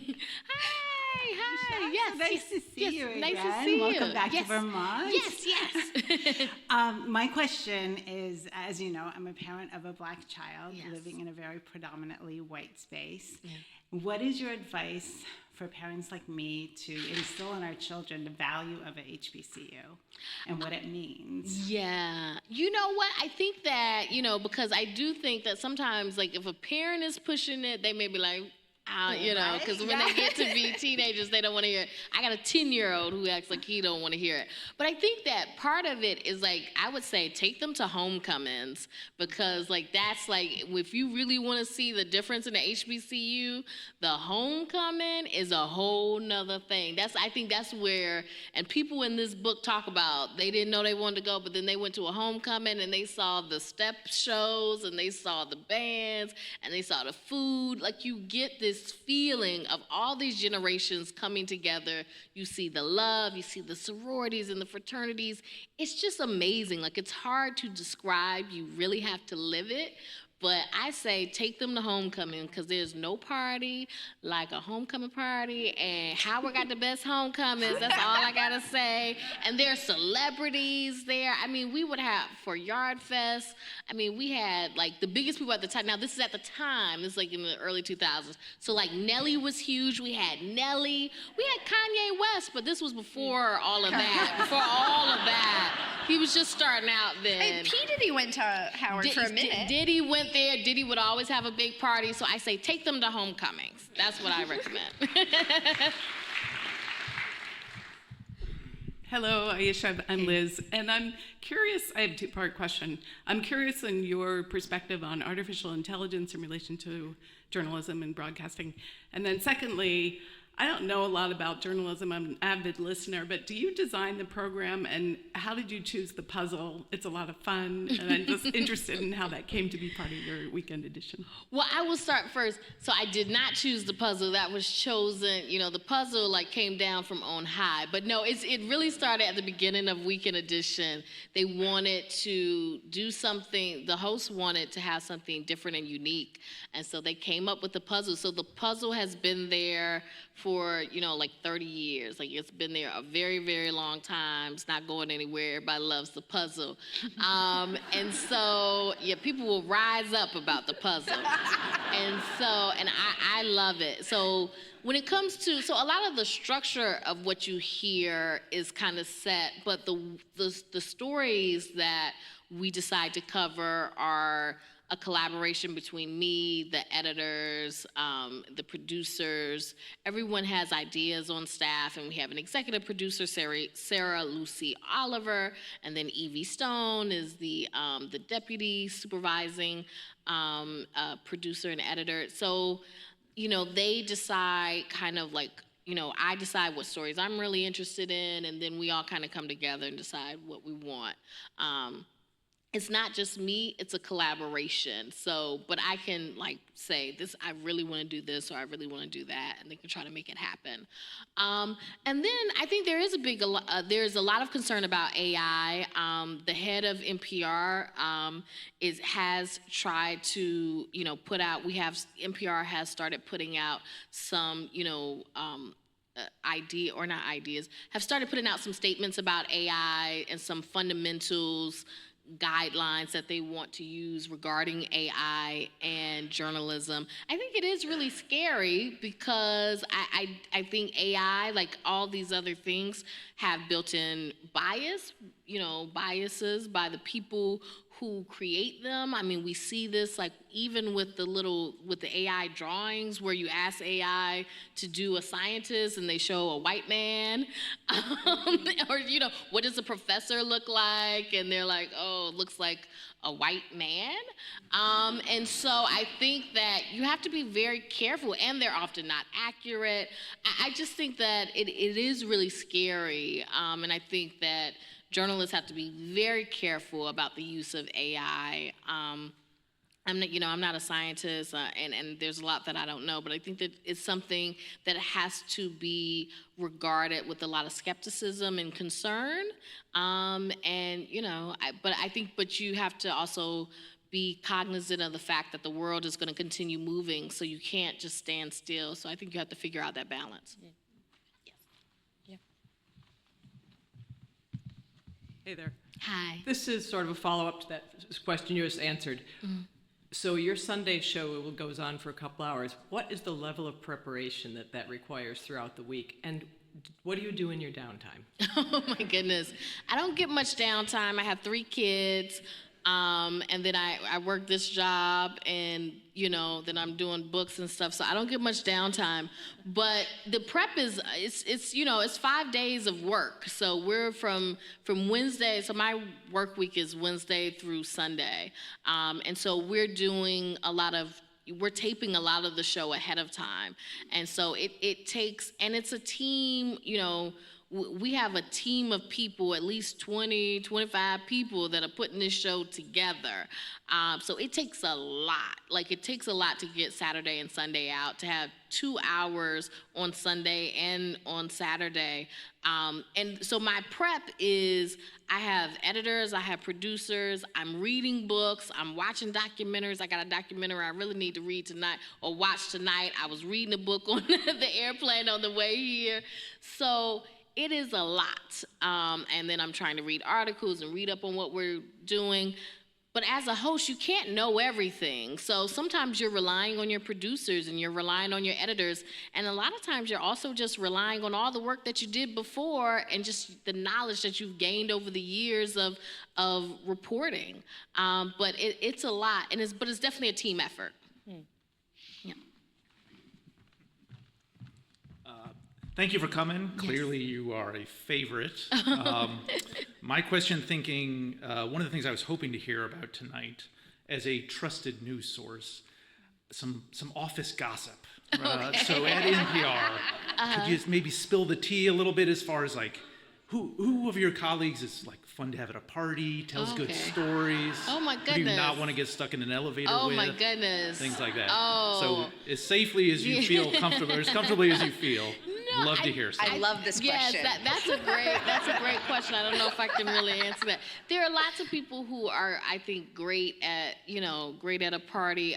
Yes. Nice to see you again. Nice to see you. Welcome back to Vermont. Yes. My question is, as you know, I'm a parent of a Black child Yes. living in a very predominantly white space. Yeah. What is your advice for parents like me to instill in our children the value of a HBCU and what it means? Yeah. You know what? I think that, because I do think that sometimes, like, if a parent is pushing it, they may be like, because when they get to be teenagers, they don't want to hear it. I got a 10-year-old who acts like he don't want to hear it. But I think that part of it is, like, I would say take them to homecomings, because, like, that's, like, if you really want to see the difference in the HBCU, the homecoming is a whole nother thing. I think that's where, and people in this book talk about, they didn't know they wanted to go, but then they went to a homecoming and they saw the step shows and they saw the bands and they saw the food. Like, you get this feeling of all these generations coming together. You see the love, you see the sororities and the fraternities. It's just amazing. Like, it's hard to describe. You really have to live it. But I say take them to homecoming, because there's no party like a homecoming party, and Howard got the best homecomings. That's all I gotta say. And there's celebrities there. I mean, we would have for Yard Fest. I mean, we had like the biggest people at the time. Now this is at the time. This is like in the early 2000s. So like Nelly was huge. We had Nelly. We had Kanye West, but this was before all of that. Before all of that, he was just starting out then. And P. Diddy went to Howard for a minute. Diddy went there. Diddy would always have a big party. So I say take them to homecomings. That's what I recommend. Hello, Ayesha, I'm Liz, and I'm curious, I have a two-part question. I'm curious in your perspective on artificial intelligence in relation to journalism and broadcasting. And then secondly, I don't know a lot about journalism. I'm an avid listener, but do you design the program, and how did you choose the puzzle? It's a lot of fun, and I'm just interested in how that came to be part of your weekend edition. Well, I will start first. So I did not choose the puzzle. That was chosen, the puzzle like came down from on high. But no, it really started at the beginning of weekend edition. They wanted to do something, the hosts wanted to have something different and unique. And so they came up with the puzzle. So the puzzle has been there for, like 30 years. Like it's been there a very, very long time. It's not going anywhere. Everybody loves the puzzle. And so, people will rise up about the puzzle. And I love it. So when it comes to, so a lot of the structure of what you hear is kind of set, but the stories that we decide to cover are a collaboration between me, the editors, the producers. Everyone has ideas on staff, and we have an executive producer, Sarah Lucy Oliver, and then Evie Stone is the deputy supervising producer and editor. So, they decide kind of like, I decide what stories I'm really interested in, and then we all kind of come together and decide what we want. It's not just me, it's a collaboration. So, but I can say this, I really want to do this, or I really want to do that, and they can try to make it happen. And then I think there is there's a lot of concern about AI. The head of NPR has tried to, put out, NPR has started putting out some, have started putting out some statements about AI and some fundamentals, guidelines that they want to use regarding AI and journalism. I think it is really scary because I think AI, like all these other things, have built-in biases by the people who create them. I mean, we see this even with the AI drawings where you ask AI to do a scientist and they show a white man, or what does a professor look like? And they're like, oh, it looks like a white man. And so I think that you have to be very careful, and they're often not accurate. I just think that it is really scary, and I think that journalists have to be very careful about the use of AI. I'm not a scientist, and there's a lot that I don't know, but I think that it's something that has to be regarded with a lot of skepticism and concern. But you have to also be cognizant of the fact that the world is going to continue moving, so you can't just stand still. So I think you have to figure out that balance. Yeah. Hey there. Hi. This is sort of a follow-up to that question you just answered. Mm-hmm. So your Sunday show goes on for a couple hours. What is the level of preparation that requires throughout the week? And what do you do in your downtime? Oh my goodness. I don't get much downtime. I have 3 kids. And then I work this job, and then I'm doing books and stuff, so I don't get much downtime. But the prep it's 5 days of work. So we're from Wednesday. So my work week is Wednesday through Sunday, and so we're taping a lot of the show ahead of time, and so it takes, and it's a team. We have a team of people, at least 20, 25 people that are putting this show together. So it takes a lot. It takes a lot to get Saturday and Sunday out, to have 2 hours on Sunday and on Saturday. And so my prep is, I have editors, I have producers, I'm reading books, I'm watching documentaries. I got a documentary I really need to read tonight or watch tonight. I was reading a book on the airplane on the way here. So it is a lot. And then I'm trying to read articles and read up on what we're doing. But as a host, you can't know everything. So sometimes you're relying on your producers and you're relying on your editors. And a lot of times you're also just relying on all the work that you did before and just the knowledge that you've gained over the years of reporting. But it's a lot, but it's definitely a team effort. Yeah. Thank you for coming. Yes. Clearly you are a favorite. My question thinking, one of the things I was hoping to hear about tonight as a trusted news source, some office gossip. So at NPR, could you maybe spill the tea a little bit as far as like who of your colleagues is like fun to have at a party, tells good stories? Oh my Who do goodness. you not want to get stuck in an elevator Oh with? my goodness. Things like that. Oh. So as safely as you feel comfortable, or as comfortably as you feel, love to hear I some. love this question. Yes, that's a great question. I don't know if I can really answer that. There are lots of people who are, I think, great at a party.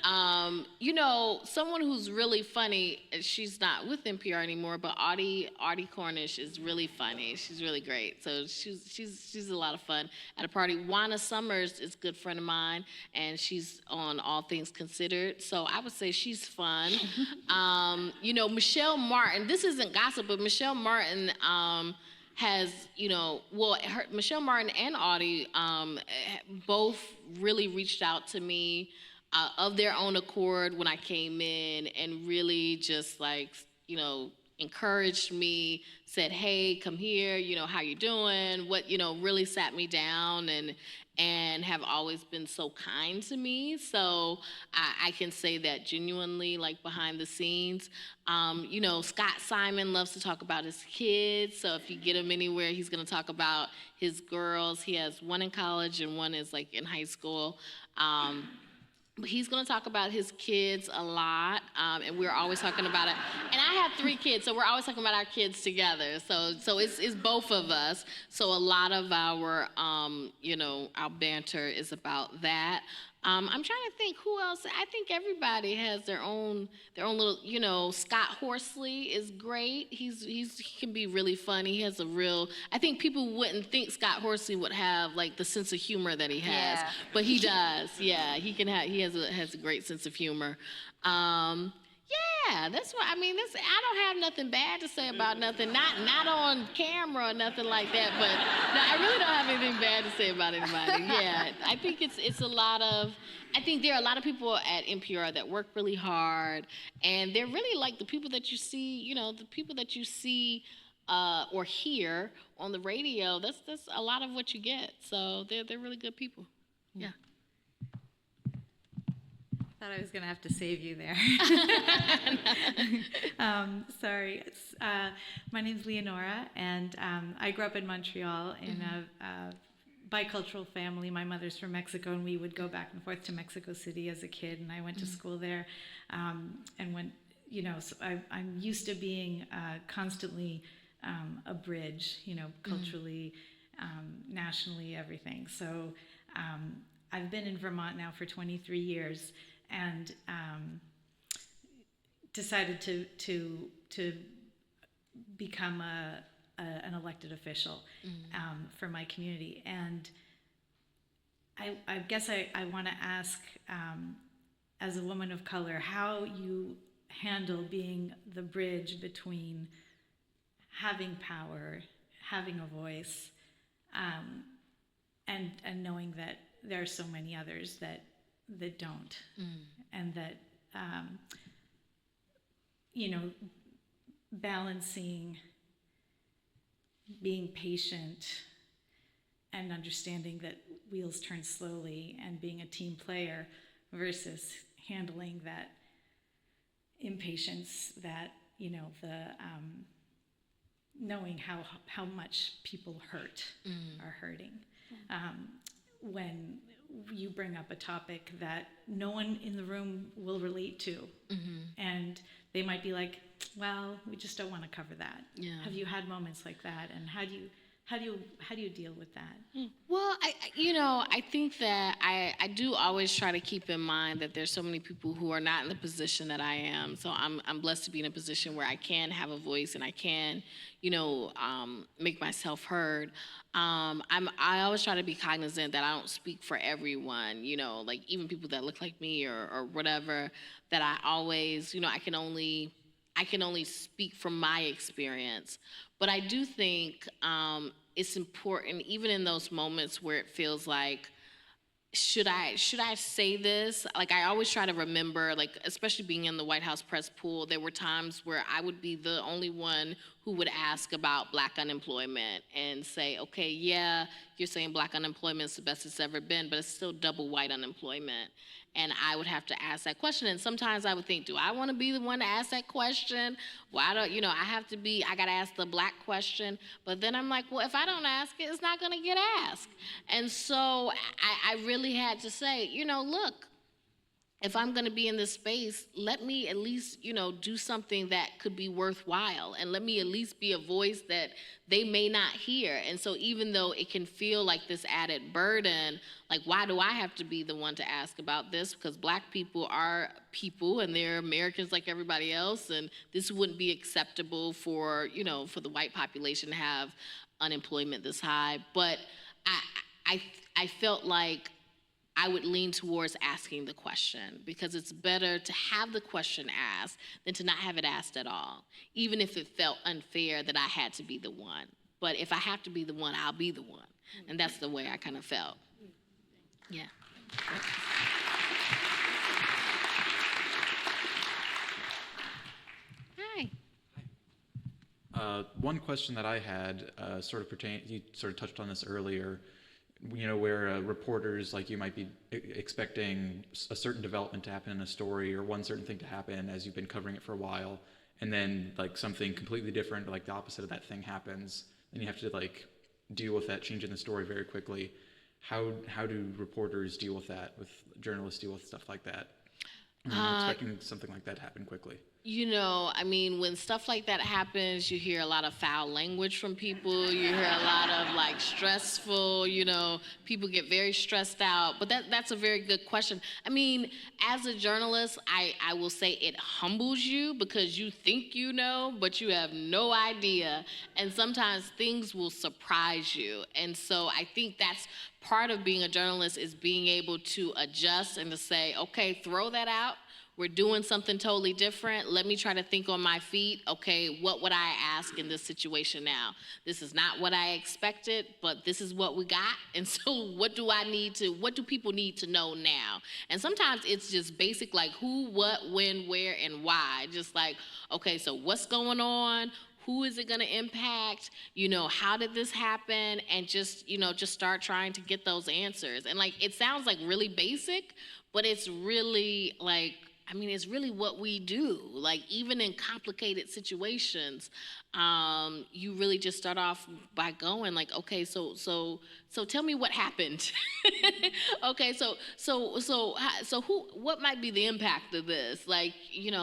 Someone who's really funny. She's not with NPR anymore, but Audie Cornish is really funny. She's really great. So she's a lot of fun at a party. Juana Summers is a good friend of mine, and she's on All Things Considered. So I would say she's fun. Michelle Martin. This isn't gossip, but Michelle Martin. Michelle Martin and Audie both really reached out to me of their own accord when I came in, and really just encouraged me, said, hey, come here, how you doing? Really sat me down and have always been so kind to me. So I can say that genuinely, like behind the scenes. Scott Simon loves to talk about his kids. So if you get him anywhere, he's gonna talk about his girls. He has one in college and one is like in high school. But he's going to talk about his kids a lot, and we're always talking about it. And I have 3 kids, so we're always talking about our kids together. So it's both of us. So a lot of our our banter is about that. I'm trying to think who else. I think everybody has their own little. Scott Horsley is great. He can be really funny. He has I think people wouldn't think Scott Horsley would have like the sense of humor that he has, but he does. Yeah, he has a great sense of humor. That's what I mean. I don't have nothing bad to say about nothing. Not on camera or nothing like that. But no, I really don't have anything bad to say about anybody. Yeah, I think it's a lot of. I think there are a lot of people at NPR that work really hard, and they're really like the people that you see. The people that you see or hear on the radio. That's a lot of what you get. So they're really good people. Yeah. I thought I was going to have to save you there. Sorry. My name's Leonora, and I grew up in Montreal in a bicultural family. My mother's from Mexico, and we would go back and forth to Mexico City as a kid, and I went to school there. And when, so I'm used to being constantly a bridge, culturally, nationally, everything. So I've been in Vermont now for 23 years. And decided to become an elected official for my community. And I guess I want to ask, as a woman of color, how you handle being the bridge between having power, having a voice, and knowing that there are so many others that don't, and that balancing being patient and understanding that wheels turn slowly and being a team player versus handling that impatience, that knowing how much people are hurting when you bring up a topic that no one in the room will relate to, and they might be like, well, we just don't want to cover that. Yeah. Have you had moments like that, and how do you deal with that? Well, I think that I do always try to keep in mind that there's so many people who are not in the position that I am. So I'm blessed to be in a position where I can have a voice and I can, make myself heard. I always try to be cognizant that I don't speak for everyone, like even people that look like me or whatever, that I always, I can only speak from my experience. But I do think it's important, even in those moments where it feels like, should I say this? Like, I always try to remember, like, especially being in the White House press pool, there were times where I would be the only one who would ask about Black unemployment and say, okay, yeah, you're saying Black unemployment is the best it's ever been, but it's still double white unemployment. And I would have to ask that question. And sometimes I would think, do I want to be the one to ask that question? Why don't, I got to ask the Black question. But then I'm like, well, if I don't ask it, it's not going to get asked. And so I really had to say, look, if I'm going to be in this space, let me at least, do something that could be worthwhile, and let me at least be a voice that they may not hear. And so even though it can feel like this added burden, like, why do I have to be the one to ask about this? Because Black people are people and they're Americans like everybody else, and this wouldn't be acceptable for, for the white population to have unemployment this high. But I felt like I would lean towards asking the question, because it's better to have the question asked than to not have it asked at all, even if it felt unfair that I had to be the one. But if I have to be the one, I'll be the one. And that's the way I kind of felt. Yeah. Hi. One question that I had you sort of touched on this earlier, where reporters like you might be expecting a certain development to happen in a story or one certain thing to happen as you've been covering it for a while, and then like something completely different, like the opposite of that thing happens, and you have to like deal with that change in the story very quickly. How do reporters deal with that, with journalists deal with stuff like that? I'm expecting something like that to happen quickly. When stuff like that happens, you hear a lot of foul language from people. You hear a lot of like stressful, people get very stressed out. But that's a very good question. As a journalist, I will say it humbles you because you think you know, but you have no idea. And sometimes things will surprise you. And so I think that's part of being a journalist, is being able to adjust and to say, okay, throw that out. We're doing something totally different. Let me try to think on my feet. Okay, what would I ask in this situation now? This is not what I expected, but this is what we got. And so what do people need to know now? And sometimes it's just basic, like who, what, when, where, and why. Just like, okay, so what's going on? Who is it going to impact? How did this happen? And just start trying to get those answers. And like, it sounds like really basic, but it's really like, it's really what we do. Like, even in complicated situations, you really just start off by going like, okay, so tell me what happened. Okay, so what might be the impact of this? Like,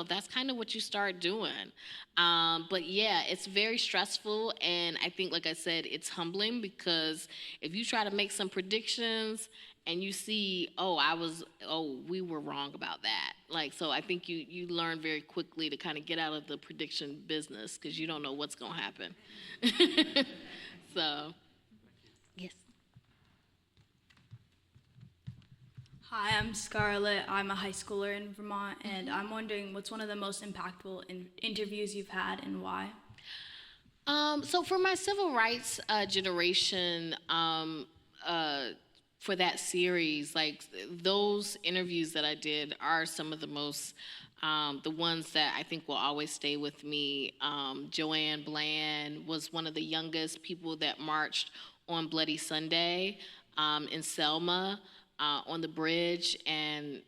that's kind of what you start doing. But yeah, it's very stressful, and I think, like I said, it's humbling, because if you try to make some predictions and you see, we were wrong about that. Like, so I think you learn very quickly to kind of get out of the prediction business, because you don't know what's going to happen. So, yes. Hi, I'm Scarlett. I'm a high schooler in Vermont, and I'm wondering what's one of the most impactful interviews you've had and why? So for my civil rights generation, for that series, like those interviews that I did are some of the most, the ones that I think will always stay with me. Joanne Bland was one of the youngest people that marched on Bloody Sunday in Selma on the bridge, and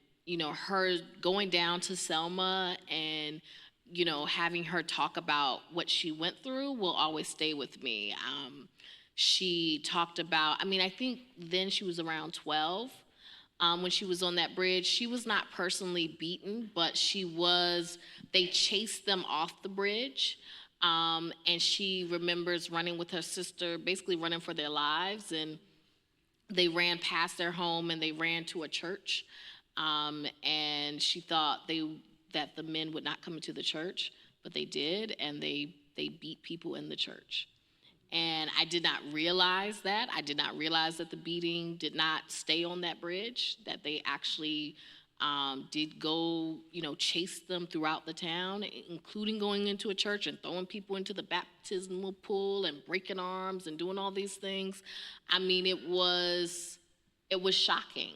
her going down to Selma and having her talk about what she went through will always stay with me. She talked about, I think then she was around 12 when she was on that bridge. She was not personally beaten, but they chased them off the bridge. And she remembers running with her sister, basically running for their lives. And they ran past their home and they ran to a church. And she thought that the men would not come into the church, but they did, and they beat people in the church. And I did not realize that. I did not realize that the beating did not stay on that bridge, that they actually did go, chase them throughout the town, including going into a church and throwing people into the baptismal pool and breaking arms and doing all these things. It was shocking.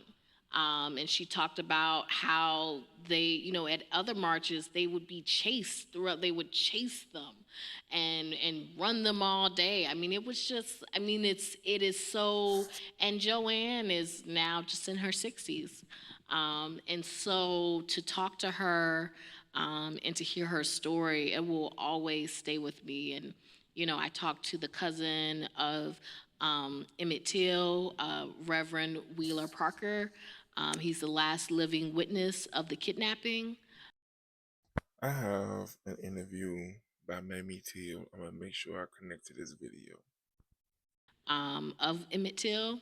And she talked about how they, at other marches, they would be chased throughout, they would chase them and run them all day. I mean, it was just, I mean, it is so, and Joanne is now just in her 60s. And so to talk to her and to hear her story, it will always stay with me. And, you know, I talked to the cousin of Emmett Till, Reverend Wheeler Parker. He's the last living witness of the kidnapping. I have an interview by Mamie Till. I'm gonna make sure I connect to this video. Of Emmett Till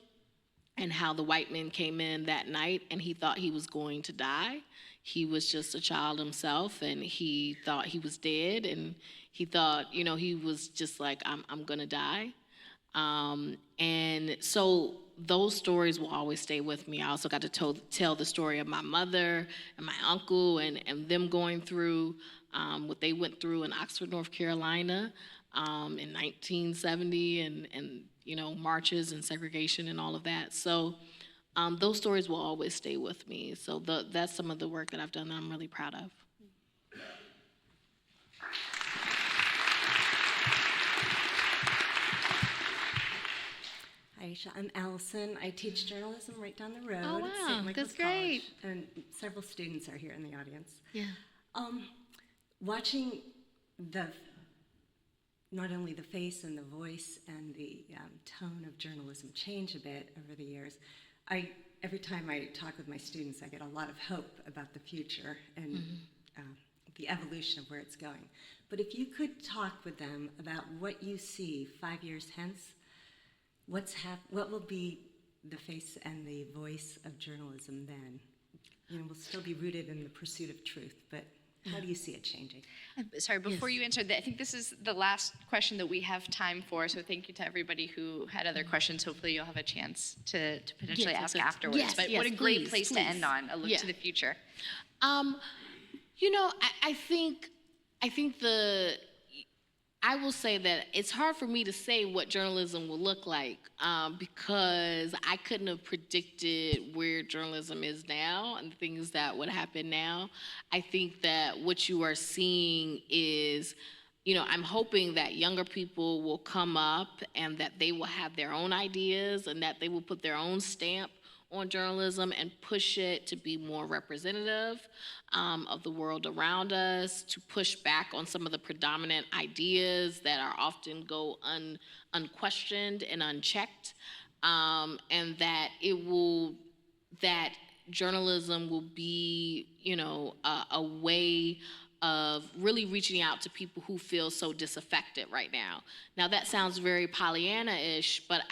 and how the white men came in that night and he thought he was going to die. He was just a child himself and he thought he was dead and he thought, you know, he was just like, I'm gonna die. And so those stories will always stay with me. I also got to tell the story of my mother and my uncle and them going through what they went through in Oxford, North Carolina in 1970 and you know, marches and segregation and all of that. So those stories will always stay with me. So that's some of the work that I've done that I'm really proud of. Ayesha, I'm Allison. I teach journalism right down the road Oh, at wow. St. Michael's That's great. College, and several students are here in the audience. Yeah. Watching not only the face and the voice and the tone of journalism change a bit over the years, every time I talk with my students, I get a lot of hope about the future and the evolution of where it's going. But if you could talk with them about what you see 5 years hence, what will be the face and the voice of journalism then? You know, we'll still be rooted in the pursuit of truth, but how do you see it changing? Sorry, before you answer that, I think this is the last question that we have time for, so thank you to everybody who had other questions. Hopefully you'll have a chance to potentially ask afterwards. Yes, but yes, what a great please, place to please. end on, a look to the future. You know, I think I will say that it's hard for me to say what journalism will look like because I couldn't have predicted where journalism is now and things that would happen now. I think that what you are seeing is, you know, I'm hoping that younger people will come up and that they will have their own ideas and that they will put their own stamp on journalism and push it to be more representative of the world around us, to push back on some of the predominant ideas that are often go unquestioned and unchecked, and that that journalism will be, you know, a way of really reaching out to people who feel so disaffected right now. Now that sounds very Pollyanna-ish, but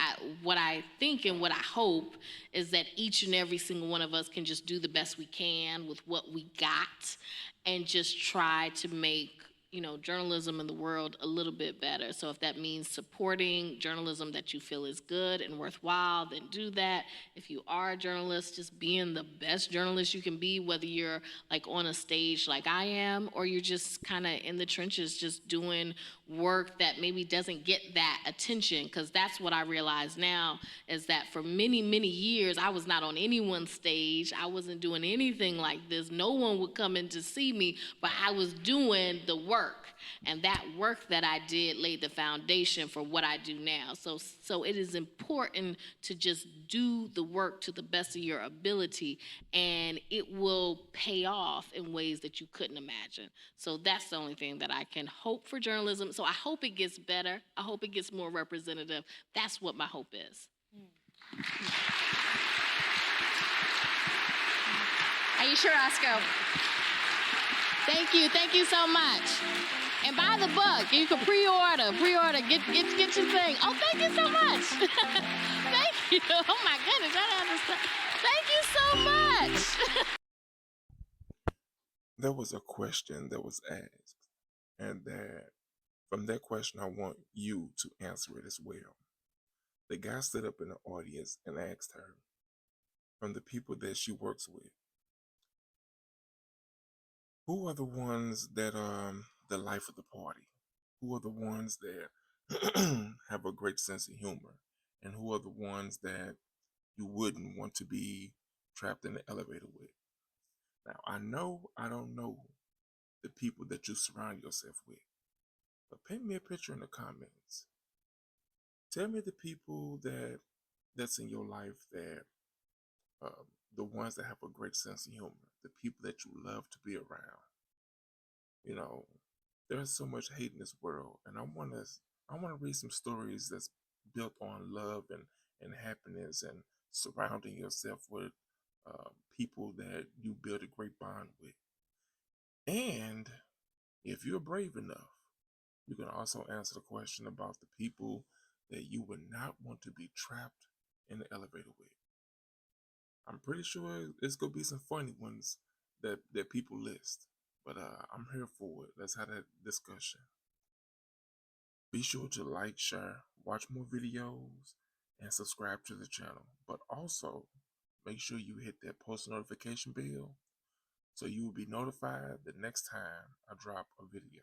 what I think and what I hope is that each and every single one of us can just do the best we can with what we got and just try to make, you know, journalism in the world a little bit better. So if that means supporting journalism that you feel is good and worthwhile, then do that. If you are a journalist, just being the best journalist you can be, whether you're like on a stage like I am, or you're just kind of in the trenches, just doing work that maybe doesn't get that attention, because that's what I realize now, is that for many, many years, I was not on anyone's stage. I wasn't doing anything like this. No one would come in to see me, but I was doing the work. And that work that I did laid the foundation for what I do now. So it is important to just do the work to the best of your ability, and it will pay off in ways that you couldn't imagine. So that's the only thing that I can hope for journalism. So I hope it gets better. I hope it gets more representative. That's what my hope is. Ayesha Rascoe. Thank you so much. And buy the book. You can pre-order, get your thing. Oh, thank you so much. Thank you. Oh my goodness, thank you so much. There was a question that was asked, and that from that question, I want you to answer it as well. The guy stood up in the audience and asked her, from the people that she works with, who are the ones that are the life of the party? Who are the ones that have a great sense of humor? And who are the ones that you wouldn't want to be trapped in the elevator with? Now, I don't know the people that you surround yourself with, But paint me a picture in the comments. Tell me the people that's in your life that um, the ones that have a great sense of humor, the people that you love to be around. You know, there's so much hate in this world, and I want to read some stories that's built on love and happiness and surrounding yourself with people that you build a great bond with. And if you're brave enough, you can also answer the question about the people that you would not want to be trapped in the elevator with. I'm pretty sure it's gonna be some funny ones that people list, but I'm here for it. Let's have that discussion. Be sure to like, share, watch more videos, and subscribe to the channel. But also, make sure you hit that post notification bell so you will be notified the next time I drop a video.